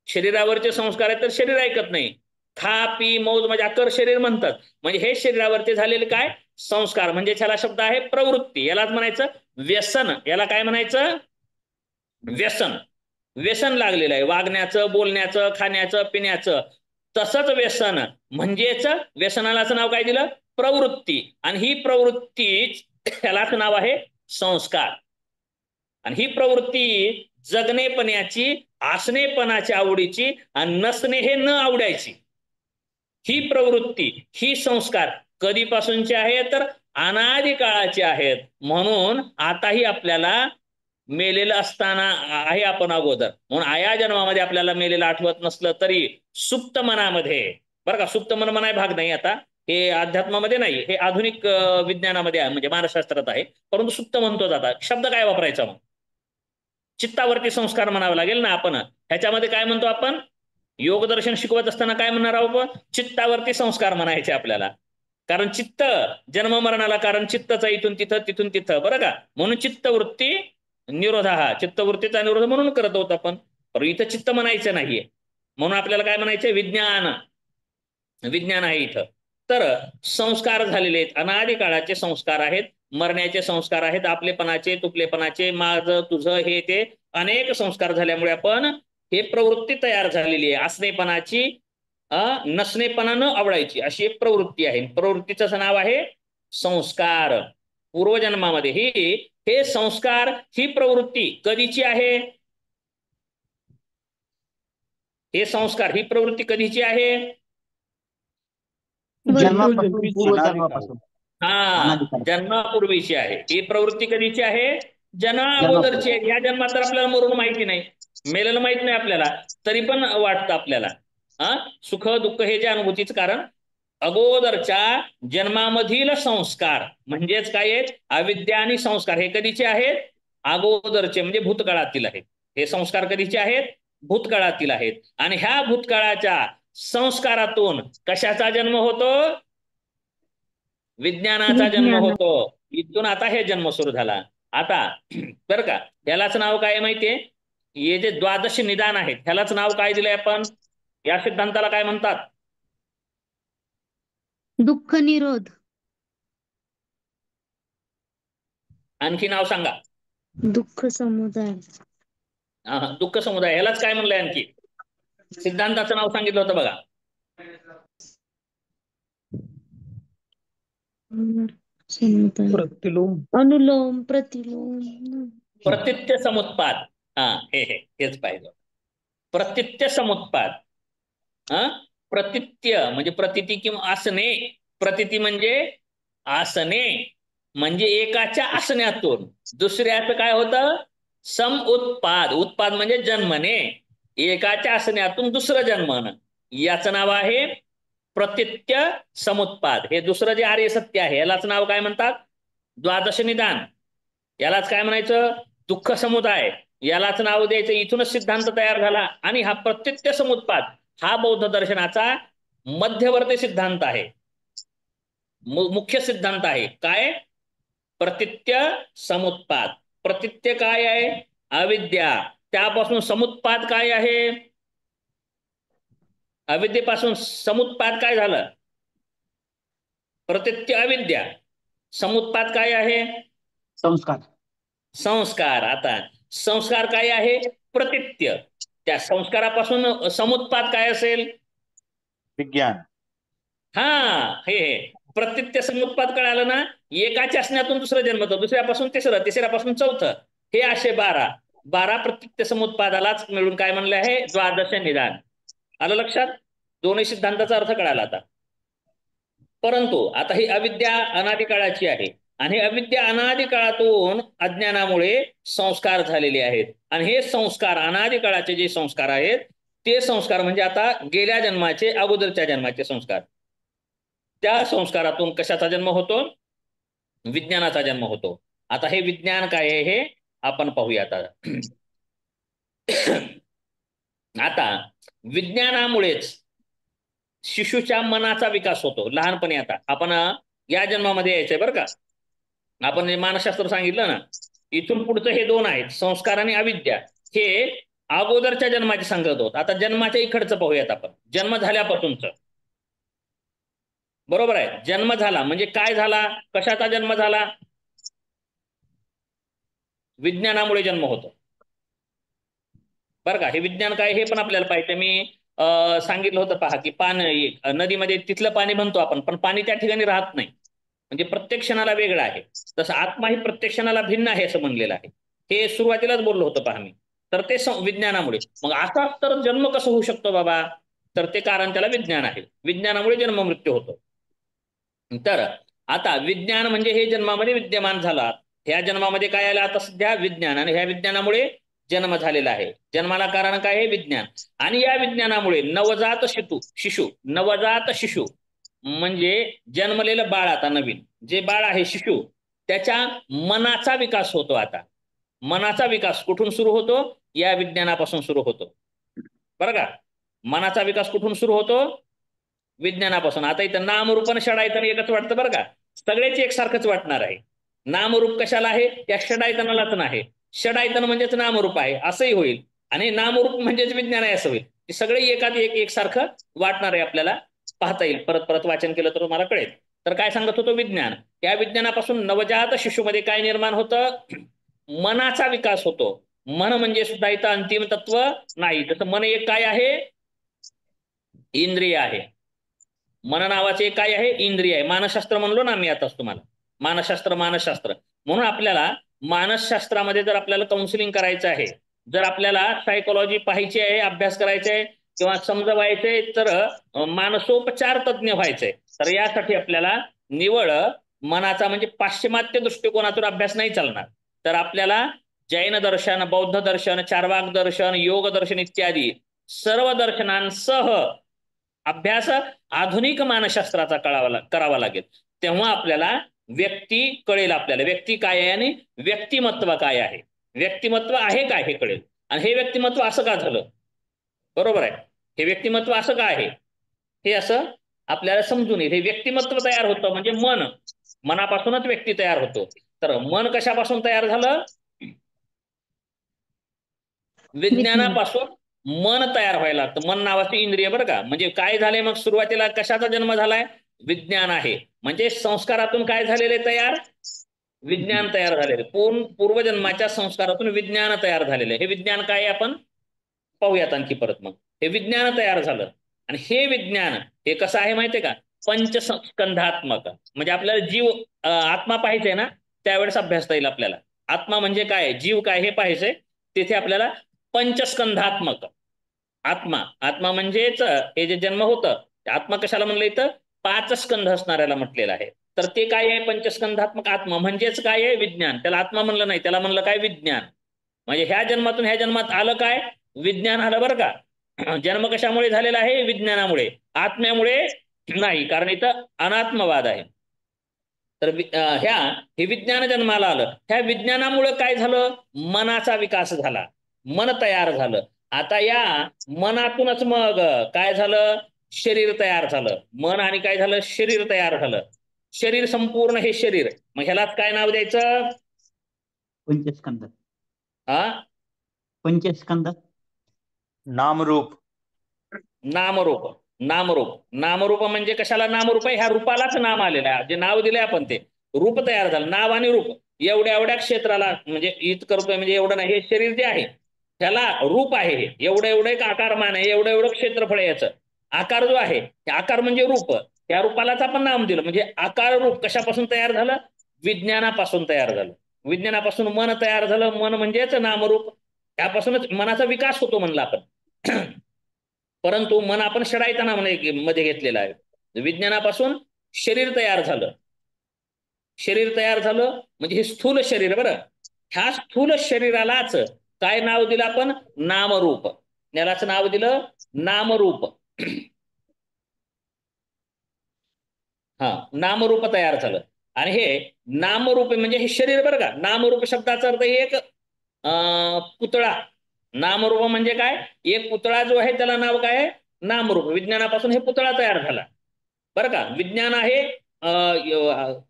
शरीरावरचे संस्कार आहेत तर शरीर ऐकत नाही. खा पी मौज मजा कर शरीर म्हणतात. म्हणजे हे शरीरावरती झालेले काय संस्कार, म्हणजे ह्याला शब्द आहे प्रवृत्ती. यालाच म्हणायचं व्यसन. याला काय म्हणायचं व्यसन. व्यसन लागलेलं आहे वागण्याचं, बोलण्याचं, खाण्याचं, पिण्याचं. तसंच व्यसन म्हणजेच व्यसनालाच नाव काय दिलं प्रवृत्ती. आणि ही प्रवृत्ती यालाच नाव आहे संस्कार. आणि ही प्रवृत्ती जगणेपणाची, असणेपणाच्या आवडीची आणि नसणे हे न आवडायची, ही प्रवृत्ती, ही संस्कार कधीपासूनचे आहेत तर अनादी काळाचे आहेत. म्हणून आताही आपल्याला मेलेलं असताना आहे आपण अगोदर, म्हणून आया जन्मामध्ये आपल्याला मेलेलं आठवत नसलं तरी सुप्त मनामध्ये, बरं का, सुप्त मन मनाय भाग नाही आता, हे अध्यात्मामध्ये नाही, हे आधुनिक विज्ञानामध्ये आहे, म्हणजे मानसशास्त्रात आहे, परंतु सुप्त म्हणतो जाता. शब्द काय वापरायचा मग चित्तावरती संस्कार म्हणावं लागेल ना आपण. ह्याच्यामध्ये काय म्हणतो आपण योगदर्शन शिकवत असताना काय म्हणणार आहोत चित्तावरती संस्कार म्हणायचे आपल्याला. कारण चित्त जन्म मरणाला कारण चित्तच इथून तिथं तिथून तिथं, बरं का. म्हणून चित्तवृत्ती निरोध, हा चित्तवृत्तीचा निरोध म्हणून करत आहोत आपण. पण इथं चित्त म्हणायचं नाहीये, म्हणून आपल्याला काय म्हणायचं विज्ञान. विज्ञान आहे इथं. तर संस्कार झालेले आहेत, अनादी काळाचे संस्कार आहेत, मरण्याचे संस्कार आहेत, आपलेपणाचे, तुपलेपणाचे, माझं तुझं हे ते अनेक संस्कार झाल्यामुळे आपण हे प्रवृत्ती तयार झालेली आहे. असणेपणाची, नसणेपणा न आवडायची अशी एक प्रवृत्ती आहे. प्रवृत्तीचं नाव आहे संस्कार. पूर्वजन्मामध्ये हे संस्कार, ही प्रवृत्ती कधीची आहे, हे संस्कार, ही प्रवृत्ती कधीची आहे जन्मापासून पूर्वजन्मापासून. हा जन्मापूर्वीची आहे. ही प्रवृत्ती कधीची आहे जन्मा अगोदरची आहे. या जन्मात तर आपल्याला मरून माहिती नाही, मेलेलं माहित नाही आपल्याला, तरी पण वाटतं आपल्याला. सुख दुःख हे जे अनुभूतीचं कारण अगोदरच्या जन्मामधील संस्कार म्हणजेच काय आहेत अविद्या आणि संस्कार. हे कधीचे आहेत अगोदरचे, म्हणजे भूतकाळातील आहेत. हे संस्कार कधीचे आहेत भूतकाळातील आहेत. आणि ह्या भूतकाळाच्या संस्कारातून कशाचा जन्म होतो विज्ञानाचा जन्म होतो. इथून आता हे जन्म सुरू झाला. आता बरं का, यालाच नाव काय माहितीये, हे जे द्वादश निदान आहेत ह्यालाच नाव काय दिलंय आपण, या सिद्धांताला काय म्हणतात दुःख निरोध. आणखी नाव सांगा. दुःख समुदाय. दुःख समुदाय ह्यालाच काय म्हणलंय आणखी सिद्धांताचं नाव सांगितलं होतं बघा. प्रतिलोम, अनुलोम प्रतिलोम, प्रतीत्य समुत्पाद. हेच पाहिजे. प्रतीत्य समुत्पाद. प्रतीत्य म्हणजे प्रतिती किंवा असणे. प्रतिती म्हणजे असणे, म्हणजे एकाच्या असण्यातून दुसऱ्याचं काय होतं समुत्पाद. उत्पाद म्हणजे जन्मने, एकाच्या असण्यातून दुसरं जन्मन, याचं नाव आहे प्रतीत्य समुत्पाद. हे दुसरं जे आर्य सत्य आहे यालाच नाव काय म्हणतात द्वादश निदान. यालाच काय म्हणायचं दुःख समुदाय, यालाच नाव द्यायचं. इथूनच सिद्धांत तयार झाला. आणि हा प्रतीत्य समुत्पाद हा बौद्ध दर्शनाचा मध्यवर्ती सिद्धांत आहे, मुख्य सिद्धांत आहे. काय प्रतीत्य समुत्पाद. प्रतीत्य काय आहे अविद्या, त्यापासून समुत्पाद काय आहे अविद्येपासून समुत्पाद काय झालं प्रतीत्य अविद्या, समुत्पाद काय आहे संस्कार. संस्कार. आता संस्कार काय आहे प्रतीत्य, त्या संस्कारापासून समुत्पाद काय असेल विज्ञान. हे प्रतीत्य समुत्पाद कळालं ना, एकाच्या असण्यातून दुसरं जन्मतं, दुसऱ्यापासून तिसरं, तिसऱ्यापासून चौथं, हे असे 12 प्रतीत्य समुत्पादालाच मिळून काय म्हणले आहे द्वादश निदान. आलं लक्षात, दोन्ही सिद्धांताचा अर्थ कळाला आता. परंतु आता ही अविद्या अनादी काळाची आहे, आणि अविद्या अनादी काळातून अज्ञानामुळे संस्कार झालेले आहेत. आणि हे संस्कार अनादी काळाचे जे संस्कार आहेत ते संस्कार म्हणजे आता गेल्या जन्माचे अगोदरच्या जन्माचे संस्कार. त्या संस्कारातून कशाचा जन्म होतो विज्ञानाचा जन्म होतो. आता हे विज्ञान काय आहे हे आपण पाहूया. आता विज्ञानामुळेच शिशूच्या मनाचा विकास होतो लहानपणी. आता आपण या जन्मामध्ये यायचंय बरं का, आपण मानसशास्त्र सांगितलं ना, इथून पुढचं हे दोन आहेत संस्कार आणि अविद्या. हे अगोदरच्या जन्माचे सांगत आहोत. आता जन्माच्या इकडचं पाहूयात आपण. जन्म झाल्यापासूनच. बरोबर आहे. जन्म झाला म्हणजे काय झाला, कशाचा जन्म झाला? विज्ञानामुळे जन्म होतो. बरं का. हे विज्ञान काय हे पण आपल्याला पाहिजे. मी सांगितलं होतं पहा की पाणी नदीमध्ये तिथलं पाणी म्हणतो आपण, पण पाणी त्या ठिकाणी राहत नाही. म्हणजे प्रत्येक क्षणाला वेगळं आहे. तसं आत्मा ही प्रत्येक क्षणाला भिन्न आहे असं म्हणलेलं आहे. हे सुरुवातीलाच बोललो होतं पहा मी. तर ते विज्ञानामुळे. मग असाच तर जन्म कसं होऊ शकतो बाबा? तर ते कारण त्याला विज्ञान आहे. विज्ञानामुळे जन्म मृत्यू होतो. तर आता विज्ञान म्हणजे हे जन्मामध्ये विद्यमान झाला. ह्या जन्मामध्ये काय आलं आता सध्या? विज्ञान. आणि ह्या विज्ञानामुळे जन्म झालेला आहे. जन्माला कारण काय आहे? विज्ञान. आणि या विज्ञानामुळे नवजात शिशु नवजात शिशु म्हणजे जन्मलेलं बाळ, आता नवीन जे बाळ आहे शिशु, त्याच्या मनाचा विकास होतो. आता मनाचा विकास कुठून सुरू होतो? या विज्ञानापासून सुरू होतो. बरं का. मनाचा विकास कुठून सुरू होतो? विज्ञानापासून. आता इथं नामरूपन षडायतन एकच वाटतं बरं का. सगळेच एकसारखंच वाटणार आहे. नामरूप कशाला आहे? त्या षडायतनालाच नाही. षडायतन म्हणजेच नामरूप आहे असंही होईल, आणि नामरूप म्हणजेच विज्ञान आहे असं होईल. ते सगळे एकसारखं वाटणार आहे. आपल्याला पाहता येईल. परत परत वाचन केलं तर तुम्हाला कळेल. तर काय सांगत होतो? विज्ञान. या विज्ञानापासून नवजात शिशुमध्ये काय निर्माण होतं? मनाचा विकास होतो. मन म्हणजे सुद्धा इथं अंतिम तत्व नाही. तसं मन एक काय आहे? इंद्रिय आहे. मन नावाचे एक काय आहे? इंद्रिय आहे. मानसशास्त्र म्हणलो ना मी आताच तुम्हाला. मानसशास्त्र. म्हणून आपल्याला मानसशास्त्रामध्ये जर आपल्याला काउन्सिलिंग करायचं आहे, जर आपल्याला सायकोलॉजी पाहायची आहे, अभ्यास करायचा आहे किंवा समजवायचंय, तर मानसोपचार तज्ज्ञ व्हायचंय, तर यासाठी आपल्याला निवळ मनाचा म्हणजे पाश्चिमात्य दृष्टिकोनातून अभ्यास नाही चालणार. तर आपल्याला जैन दर्शन, बौद्ध दर्शन, चार्वाक दर्शन, योग दर्शन इत्यादी सर्व दर्शनांसह अभ्यास आधुनिक मानसशास्त्राचा करावा लागेल. तेव्हा आपल्याला व्यक्ती कळेल. आपल्याला व्यक्ती काय आहे आणि व्यक्तिमत्व काय आहे, व्यक्तिमत्व आहे काय हे कळेल. आणि हे व्यक्तिमत्व असं का झालं? बरोबर आहे. हे व्यक्तिमत्व असं का आहे हे असं आपल्याला समजून येईल. हे व्यक्तिमत्व तयार होतं म्हणजे मनापासूनच व्यक्ती तयार होतो. तर मन कशापासून तयार झालं? विज्ञानापासून मन तयार व्हायला लागतं. मन नावाचे इंद्रिय. बरं का. म्हणजे काय झालंय मग? सुरुवातीला कशाचा जन्म झालाय? विज्ञान आहे. म्हणजे संस्कारातून काय झालेले तयार? विज्ञान तयार झालेले. पूर्वजन्माच्या संस्कारातून विज्ञान तयार झालेले. हे विज्ञान काय आहे आपण पाहूयात आणखी परत. मग हे विज्ञान तयार झालं. आणि हे विज्ञान हे कसं आहे माहितीये का? पंचस्कंधात्मक. म्हणजे आपल्याला जीव आत्मा पाहायचंय ना, त्यावेळेस अभ्यासता येईल आपल्याला. आत्मा म्हणजे काय, जीव काय हे पाहायचंय. तिथे आपल्याला पंचस्कंधात्मक आत्मा म्हणजेच हे जे जन्म होतं, आत्मा कशाला म्हणलं इथं? 5 स्कंध असणाऱ्याला म्हटलेलं आहे. तर ते काय आहे? पंचस्कंधात्मक आत्मा म्हणजेच काय आहे? विज्ञान. त्याला आत्मा म्हणलं नाही, त्याला म्हणलं काय? विज्ञान. म्हणजे ह्या जन्मातून ह्या जन्मात आलं काय? विज्ञान आलं. बरं का. जन्म कशामुळे झालेला आहे? विज्ञानामुळे. आत्म्यामुळे नाही, कारण इथं अनात्मवाद आहे. तर हे विज्ञान जन्माला आलं. ह्या विज्ञानामुळे काय झालं? मनाचा विकास झाला, मन तयार झालं. आता या मनातूनच मग काय झालं? शरीर तयार झालं. मन आणि काय झालं? शरीर तयार झालं. शरीर संपूर्ण हे शरीर. मग ह्यालाच काय नाव द्यायचं? पंचस्कंद. पंचस्कंद. नामरूप. नामरूप म्हणजे कशाला नामरूप आहे? ह्या रूपालाच नाम आलेलं आहे. जे नाव दिलंय आपण ते रूप तयार झालं. नाव आणि रूप एवढ्या क्षेत्राला, म्हणजे इतकं रूप म्हणजे एवढं नाही. हे शरीर जे आहे त्याला रूप आहे. हे एवढं एक आकारमान आहे, एवढं क्षेत्रफळ आहे याचं. आकार जो आहे, आकार म्हणजे रूप. त्या रूपालाच आपण नाम दिलं. म्हणजे आकार रूप कशापासून तयार झालं? विज्ञानापासून तयार झालं. विज्ञानापासून मन तयार झालं. मन म्हणजेच नामरूप. त्यापासूनच मनाचा विकास होतो म्हणला आपण. परंतु मन आपण षडायतना मध्ये घेतलेला आहे. विज्ञानापासून शरीर तयार झालं. म्हणजे हे स्थूल शरीर. बरं. ह्या स्थूल शरीरालाच काय नाव दिलं आपण? नामरूप. यालाच नाव दिलं नामरूप. नामरूप तयार झालं. आणि हे नामरूप म्हणजे हे शरीर. बरं का. नामरूप शब्दाचा अर्थ एक पुतळा. नामरूप म्हणजे काय? एक पुतळा जो आहे त्याला नाव काय आहे? नामरूप. विज्ञानापासून हे पुतळा तयार झाला. बरं का. विज्ञान आहे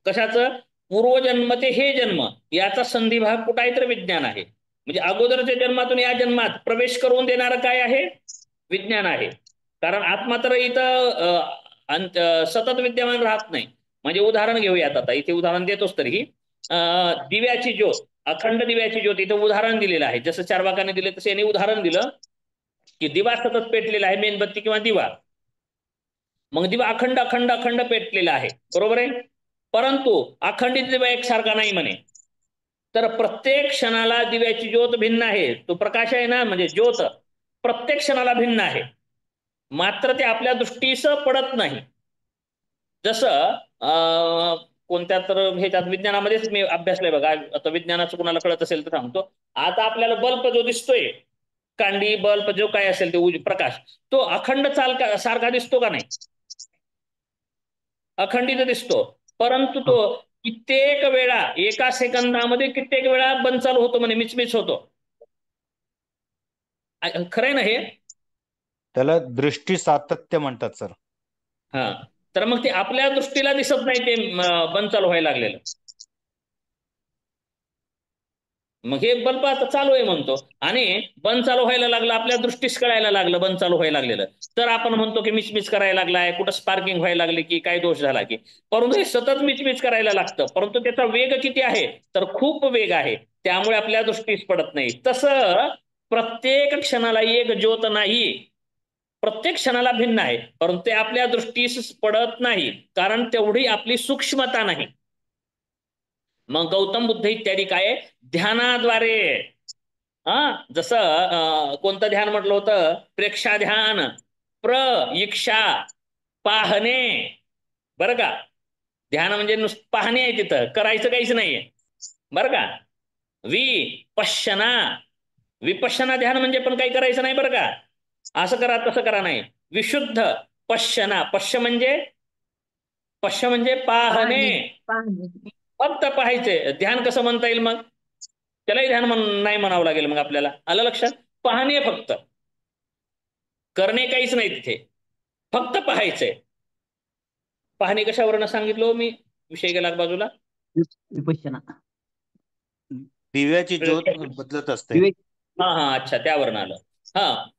कशाचं? पूर्वजन्म ते हे जन्म याचा संधिभाग कुठं आहे? तर विज्ञान आहे. म्हणजे अगोदरच्या जन्मातून या जन्मात प्रवेश करून देणारं काय आहे? विज्ञान आहे. कारण आत्मा तर इथं सतत विद्यमान राहत नाही. म्हणजे उदाहरण घेऊयात, आता इथे उदाहरण देतोच तरीही. दिव्याची ज्योत, अखंड दिव्याची ज्योत, इथं उदाहरण दिलेलं आहे. जसं चार्वाकाने दिले तसे यांनी उदाहरण दिलं की दिवा सतत पेटलेला आहे, मेणबत्ती किंवा दिवा. मग दिवा अखंड अखंड अखंड पेटलेला आहे, बरोबर आहे. परंतु अखंडित दिवा एकसारखा नाही म्हणे. तर प्रत्येक क्षणाला दिव्याची ज्योत भिन्न आहे. तो प्रकाश आहे ना, म्हणजे ज्योत प्रत्येक क्षणाला भिन्न आहे. मात्र ते आपल्या दृष्टीस पडत नाही. जसं कोणत्या तर ह्याच्यात विज्ञानामध्येच मी अभ्यासलंय बघा. आता विज्ञानाचं कुणाला कळत असेल तर सांगतो. आता आपल्याला बल्ब जो दिसतोय, कांडी बल्ब जो काय असेल ते प्रकाश, तो अखंड सारखा दिसतो का नाही? अखंडित दिसतो. परंतु तो कित्येक वेळा, एका सेकंदामध्ये कित्येक वेळा बंद चालू होतो म्हणे, मिचमिच होतो. खरंय ना हे? त्याला दृष्टी सातत्य म्हणतात सर. हा, तर मग ते आपल्या दृष्टीला दिसत नाही ते बंद चालू व्हायला लागलेलं. मग हे बल्ब आता चालू आहे म्हणतो आणि बंद चालू व्हायला लागलं, आपल्या दृष्टीस कळायला लागलं बंद चालू व्हायला लागलेलं, तर आपण म्हणतो की मिचमिच करायला लागलाय, कुठं स्पार्किंग व्हायला लागली की काय दोष झाला की. परंतु हे सतत मिचमिच करायला लागतं. परंतु त्याचा वेग किती आहे? तर खूप वेग आहे. त्यामुळे आपल्या दृष्टीस पडत नाही. तसं प्रत्येक क्षणाला एक ज्योत नाही, प्रत्येक क्षणाला भिन्न आहे, परंतु ते आपल्या दृष्टीस पडत नाही, कारण तेवढी आपली सूक्ष्मता नाही. मग गौतम बुद्ध इत्यादी काय ध्यानाद्वारे, जसं कोणतं ध्यान म्हटलं होतं? प्रेक्षा ध्यान, प्रईक्षा, पाहणे. बरं का, ध्यान म्हणजे नुसतं पाहणे आहे, तिथं करायचं काहीच नाहीये, बरं का. विपश्यना, विपश्यना ध्यान म्हणजे पण काही करायचं नाही बरं का, असं करा तसं करा नाही. विशुद्ध पश्यना, पश्य म्हणजे पाहणे, फक्त पाहायचे. ध्यान कसं म्हणता येईल मग? त्यालाही ध्यान नाही म्हणावं लागेल मग आपल्याला. आलं लक्षात? पाहणे, फक्त करणे काहीच नाही तिथे, फक्त पाहायचंय. पाहणे कशावरनं सांगितलं मी? विषय गेला बाजूला. विपश्यना, दिव्याची ज्योत बदलत असते. हा, अच्छा, त्यावरनं आलं.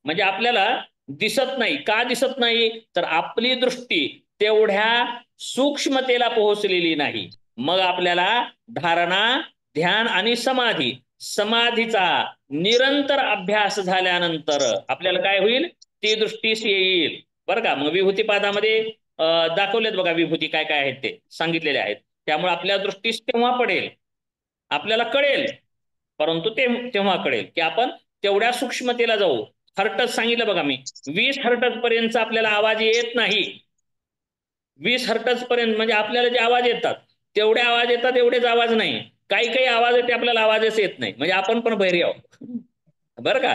म्हणजे आपल्याला दिसत नाही. का दिसत नाही? तर आपली दृष्टी तेवढ्या सूक्ष्मतेला पोहोचलेली नाही. मग आपल्याला धारणा, ध्यान आणि समाधीचा निरंतर अभ्यास झाल्यानंतर आपल्याला काय होईल? ती दृष्टीस येईल, बरं का. मग विभूतीपादामध्ये दाखवलेत बघा, विभूती काय काय आहेत ते सांगितलेले आहेत. त्यामुळे आपल्या दृष्टीस तेव्हा पडेल, आपल्याला कळेल, परंतु तेव्हा कळेल की आपण तेवढ्या सूक्ष्मतेला जाऊ. हर्टज सांगितलं बघा मी, 20 हर्टज पर्यंत आपल्याला आवाज येत नाही. 20 हर्टज पर्यंत म्हणजे आपल्याला जे आवाज येतात तेवढे आवाज येतात, एवढेच आवाज नाही. काही काही आवाज येते आपल्याला आवाजच येत नाही, म्हणजे आपण पण बहिरे आहोत, बरं का.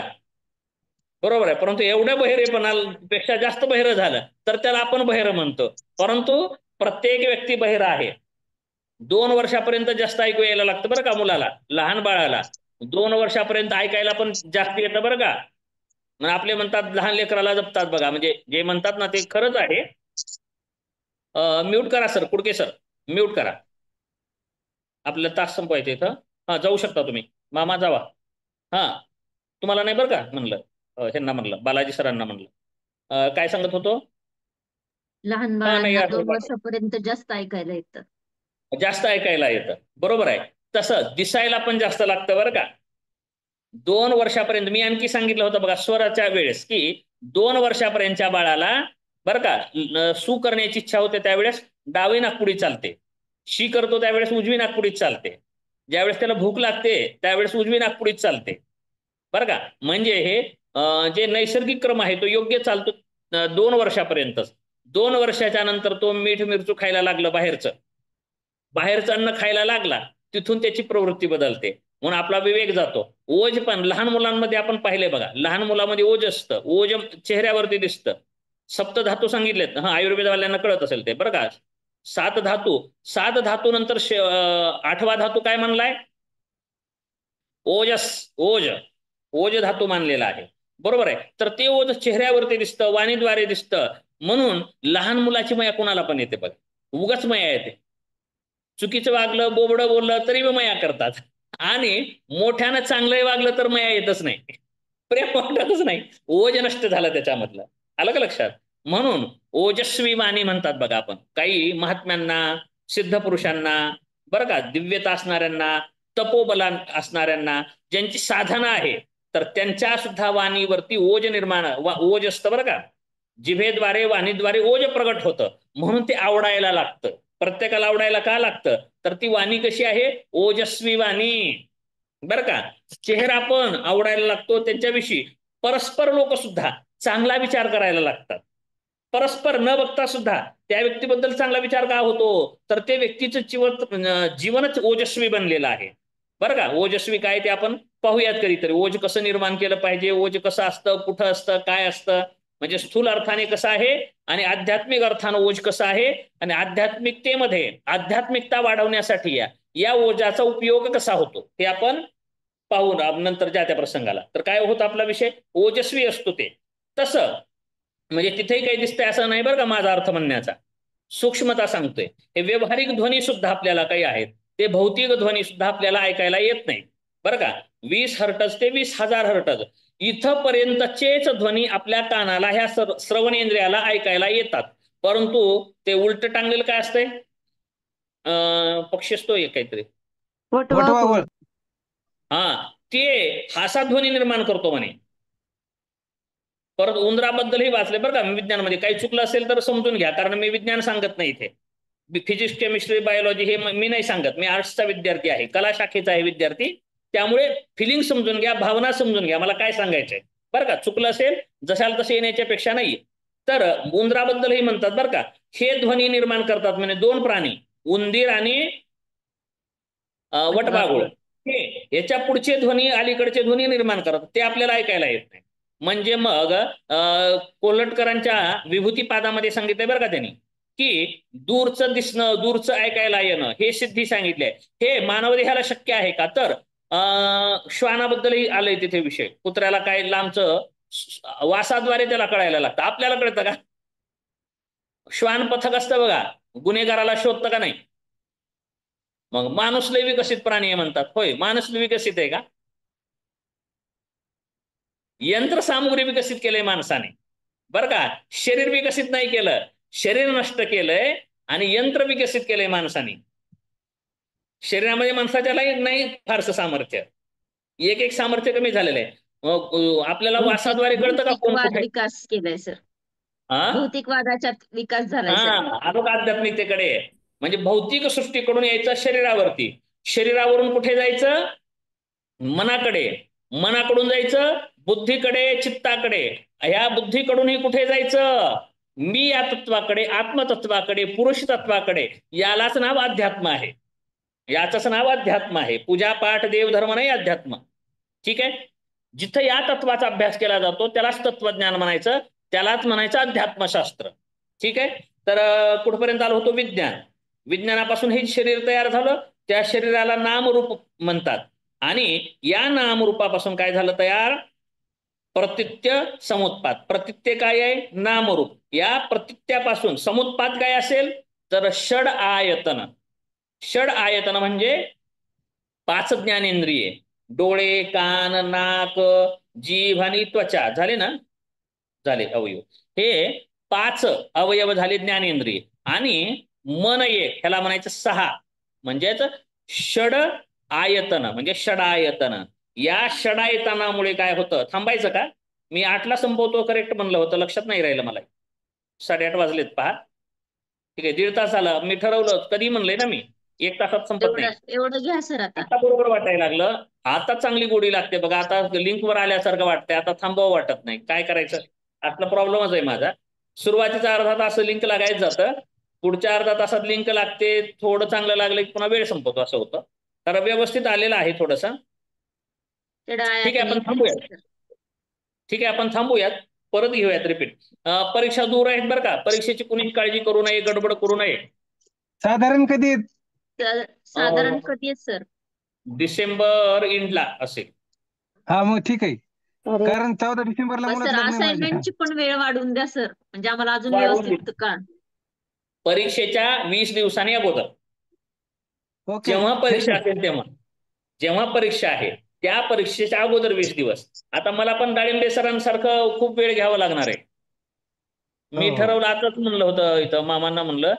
बरोबर आहे. परंतु एवढ्या बहिरेपणापेक्षा जास्त बहिरं झालं तर त्याला आपण बहिरं म्हणतो. परंतु प्रत्येक व्यक्ती बहिरा आहे. 2 वर्षापर्यंत जास्त ऐकू यायला लागतं बरं का मुलाला, लहान बाळाला 2 वर्षापर्यंत ऐकायला पण जास्त येतं बरं का. मग आपले म्हणतात लहान लेकराला जपतात बघा, म्हणजे जे म्हणतात ना ते खरंच आहे. म्यूट करा सर, कुडके सर, म्यूट करा. आपल्याला तास संपवायचं इथं. जाऊ शकता तुम्ही, मामा जावा. तुम्हाला नाही बरं का म्हणलं, ह्यांना म्हणलं, बालाजी सरांना म्हणलं. काय सांगत होतो? लहान बाळांना 2 वर्षापर्यंत जास्त ऐकायला येतं. जास्त ऐकायला येतं, बरोबर आहे. तसं दिसायला पण जास्त लागतं बरं का. 2 वर्षापर्यंत मी आणखी सांगितलं होतं बघा स्वराच्या वेळेस की 2 वर्षापर्यंतच्या बाळाला बरं का सू करण्याची इच्छा होते त्यावेळेस डावी नाकपुडी चालते, शी करतो त्यावेळेस उजवी नाकपुडीत चालते, ज्यावेळेस त्याला भूक लागते त्यावेळेस उजवी नाकपुडीत चालते, बरं का. म्हणजे हे जे नैसर्गिक क्रम आहे तो योग्य चालतो 2 वर्षापर्यंतच. 2 वर्षाच्या नंतर तो मीठ मिरचू खायला लागलं, बाहेरचं अन्न खायला लागला, तिथून त्याची प्रवृत्ती बदलते, म्हणून आपला विवेक जातो. ओज पण लहान मुलांमध्ये आपण पाहिले बघा, लहान मुलामध्ये ओज असतं, ओज चेहऱ्यावरती दिसतं. सप्तधातू सांगितलेत, आयुर्वेदवाल्यांना कळत असेल ते बरं का. 7 धातू नंतर 8वा धातू काय म्हणलाय? ओज धातू मानलेला आहे, बरोबर आहे. तर ते ओज चेहऱ्यावरती दिसतं, वाणीद्वारे दिसतं. म्हणून लहान मुलाची माया कोणाला पण येते बघा, उगाच माया येते. चुकीचं वागलं, बोबडं बोललं तरी मया करतात, आणि मोठ्यानं चांगलंही वागलं तर मया येतच नाही, प्रेम वाटतच नाही, ओज नष्ट झालं त्याच्यामधलं. आलं का लक्षात? म्हणून ओजस्वी वाणी म्हणतात बघा आपण काही महात्म्यांना, सिद्ध पुरुषांना, बरं का, दिव्यता असणाऱ्यांना, तपोबला असणाऱ्यांना, ज्यांची साधना आहे, तर त्यांच्या सुद्धा वाणीवरती ओज निर्माण, ओज असतं बरं का, जिभेद्वारे वाणीद्वारे ओज प्रगट होतं, म्हणून ते आवडायला लागतं. प्रत्येकाला आवडायला का लागतं? तर ती वाणी कशी आहे? ओजस्वी वाणी, बरं का. चेहरा पण आवडायला लागतो त्यांच्याविषयी. परस्पर लोक सुद्धा चांगला विचार करायला लागतात, परस्पर न बघता सुद्धा त्या व्यक्तीबद्दल चांगला विचार का होतो? तर ते व्यक्तीचं जीवनच ओजस्वी बनलेलं आहे, बरं का. ओजस्वी काय ते आपण पाहूयात कधीतरी. ओज कसं निर्माण केलं पाहिजे, ओज कसं असतं, कुठं असतं, काय असतं, म्हणजे स्थूल अर्थाने कसं आहे आणि आध्यात्मिक अर्थानं ओज कसं आहे, आणि आध्यात्मिकतेमध्ये आध्यात्मिकता वाढवण्यासाठी या ओजाचा उपयोग कसा होतो ते आपण पाहू नंतर ज्या त्या प्रसंगाला. तर काय होतं आपला विषय? ओजस्वी असतो ते. तसं म्हणजे तिथेही काही दिसतंय असं नाही बरं का माझा अर्थ म्हणण्याचा, सूक्ष्मता सांगतोय. हे व्यावहारिक ध्वनी सुद्धा आपल्याला काही आहेत, ते भौतिक ध्वनी सुद्धा आपल्याला ऐकायला येत नाही, बरं का. 20 हर्टज ते 20,000 हर्टज इथपर्यंतचेच ध्वनी आपल्या कानाला, ह्या श्रवणेंद्रियाला ऐकायला येतात. परंतु ते उलट टांगलेलं काय असतंय? पक्षी असतो एक काहीतरी, वटवाघूळ. हा, ते हासा ध्वनी निर्माण करतो म्हणे. परत उंदराबद्दलही वाचले बरं का मी विज्ञानामध्ये. काही चुकलं असेल तर समजून घ्या, कारण मी विज्ञान सांगत नाही इथे. फिजिक्स, केमिस्ट्री, बायोलॉजी हे मी नाही सांगत. मी आर्ट्सचा विद्यार्थी आहे, कला शाखेचा आहे विद्यार्थी. त्यामुळे फिलिंग समजून घ्या, भावना समजून घ्या, मला काय सांगायचंय, बरं का. चुकलं असेल जशाला तसे येण्याच्या पेक्षा नाही. तर उंदराबद्दलही म्हणतात बरं का, हे ध्वनी निर्माण करतात म्हणजे 2 प्राणी, उंदीर आणि वटवाघूळ. हे याच्या पुढचे ध्वनी, अलीकडचे ध्वनी निर्माण करतात, ते आपल्याला ऐकायला येत नाही. म्हणजे मग कोल्हटकरांच्या विभूती पादामध्ये सांगितलंय बरं का त्यांनी, की दूरचं दिसणं, दूरचं ऐकायला येणं, हे सिद्धी सांगितलंय. हे मानवदेहाला शक्य आहे का? तर श्वानाबद्दलही आलंय तिथे विषय. कुत्र्याला काय लांबचं वासाद्वारे त्याला कळायला लागतं, आपल्याला कळतं का? श्वान पथक असतं बघा, गुन्हेगाराला शोधतं का नाही? मग माणूस लय विकसित प्राणी आहे म्हणतात. होय, माणूस विकसित आहे का? यंत्रसामुग्री विकसित केलंय माणसाने, बरं का. शरीर विकसित नाही केलं, शरीर नष्ट केलंय आणि यंत्र विकसित केलंय माणसाने. शरीरामध्ये माणसाच्या नाही फारसं सामर्थ्य, एक सामर्थ्य कमी झालेलं आहे. आपल्याला वासाद्वारे कळतं का कोण कुठे? विकास केलाय सर, भौतिकवादाचा विकास झालाय सर. अलोक आध्यात्मिकतेकडे, म्हणजे भौतिक सृष्टीकडून यायचं शरीरावरती, शरीरावरून कुठे जायचं? मनाकडे, मनाकडून जायचं बुद्धीकडे, चित्ताकडे, ह्या बुद्धीकडूनही कुठे जायचं? मी या तत्वाकडे, आत्मतत्वाकडे, पुरुष तत्वाकडे. यालाच नाव अध्यात्म आहे, याच नाव अध्यात्म आहे. पूजा पाठ देवधर्म नाही, अध्यात्म. ठीक आहे. जिथं या तत्वाचा अभ्यास केला जातो त्यालाच तत्वज्ञान म्हणायचं, त्यालाच म्हणायचं अध्यात्मशास्त्र. ठीक आहे. तर कुठपर्यंत आलो होतो? विज्ञान. विज्ञानापासून हे शरीर तयार झालं, त्या शरीराला नामरूप म्हणतात. आणि या नामरूपापासून काय झालं तयार? प्रतीत्य, समुत्पाद. प्रतीत्य काय आहे? नामरूप. या प्रतीत्यापासून समुत्पाद काय असेल? तर षड आयतन. षड आयतन म्हणजे 5 ज्ञानेंद्रिये, डोळे, कान, नाक, जीभ आणि त्वचा. झाले ना? झाले अवयव. हे 5 अवयव झाले ज्ञानेंद्रिय. आणि मन एक, ह्याला म्हणायचं 6, म्हणजेच षड आयतन, म्हणजे षडायतन. या षडायतनामुळे काय होतं? थांबायचं का? मी 8ला संपवतो करेक्ट म्हणलं होतं, लक्षात नाही राहिलं मला. 8:30 वाजलेत पहा. ठीक आहे, 1.5 तास आला. मी ठरवलं कधी म्हणलंय ना मी 1 तासात संपत नाही. एवढं घ्या सर. आता बरोबर वाटायला लागलं, आता चांगली गोडी लागते बघा. आता लिंकवर आल्यासारखं वाटतंय, आता थांबावं वाटत नाही. काय करायचं? आतला प्रॉब्लेमच आहे माझा. सुरुवातीचा अर्धा तास लिंक लागायचं जातं, पुढच्या अर्धा तासात लिंक लागते, थोडं चांगलं लागलं की पुन्हा वेळ संपतो, असं होतं. तर व्यवस्थित आलेलं आहे थोडस. ठीक आहे, आपण थांबूयात. ठीक आहे, आपण थांबूयात, परत घेऊयात रिपीट. परीक्षा दूर आहेत बरं का, परीक्षेची कुणीच काळजी करू नये, गडबड करू नये. साधारण कधी? साधारण कधी आहे सर? डिसेंबर एंडला असेल. हा, मग ठीक आहे. कारण 14 डिसेंबरला सर असाइनमेंटची पण वेळ वाढवून द्या सर, म्हणजे आम्हाला अजून व्यवस्थित कळेल. परीक्षेच्या 20 दिवसांनी अगोदर, जेव्हा परीक्षा असेल तेव्हा, जेव्हा परीक्षा आहे त्या परीक्षेच्या अगोदर 20 दिवस. आता मला पण डाळिंबे सरांसारखं खूप वेळ घ्यावा लागणार आहे. मी हो. ठरवलं आताच म्हणलं होतं इथं मामांना म्हणलं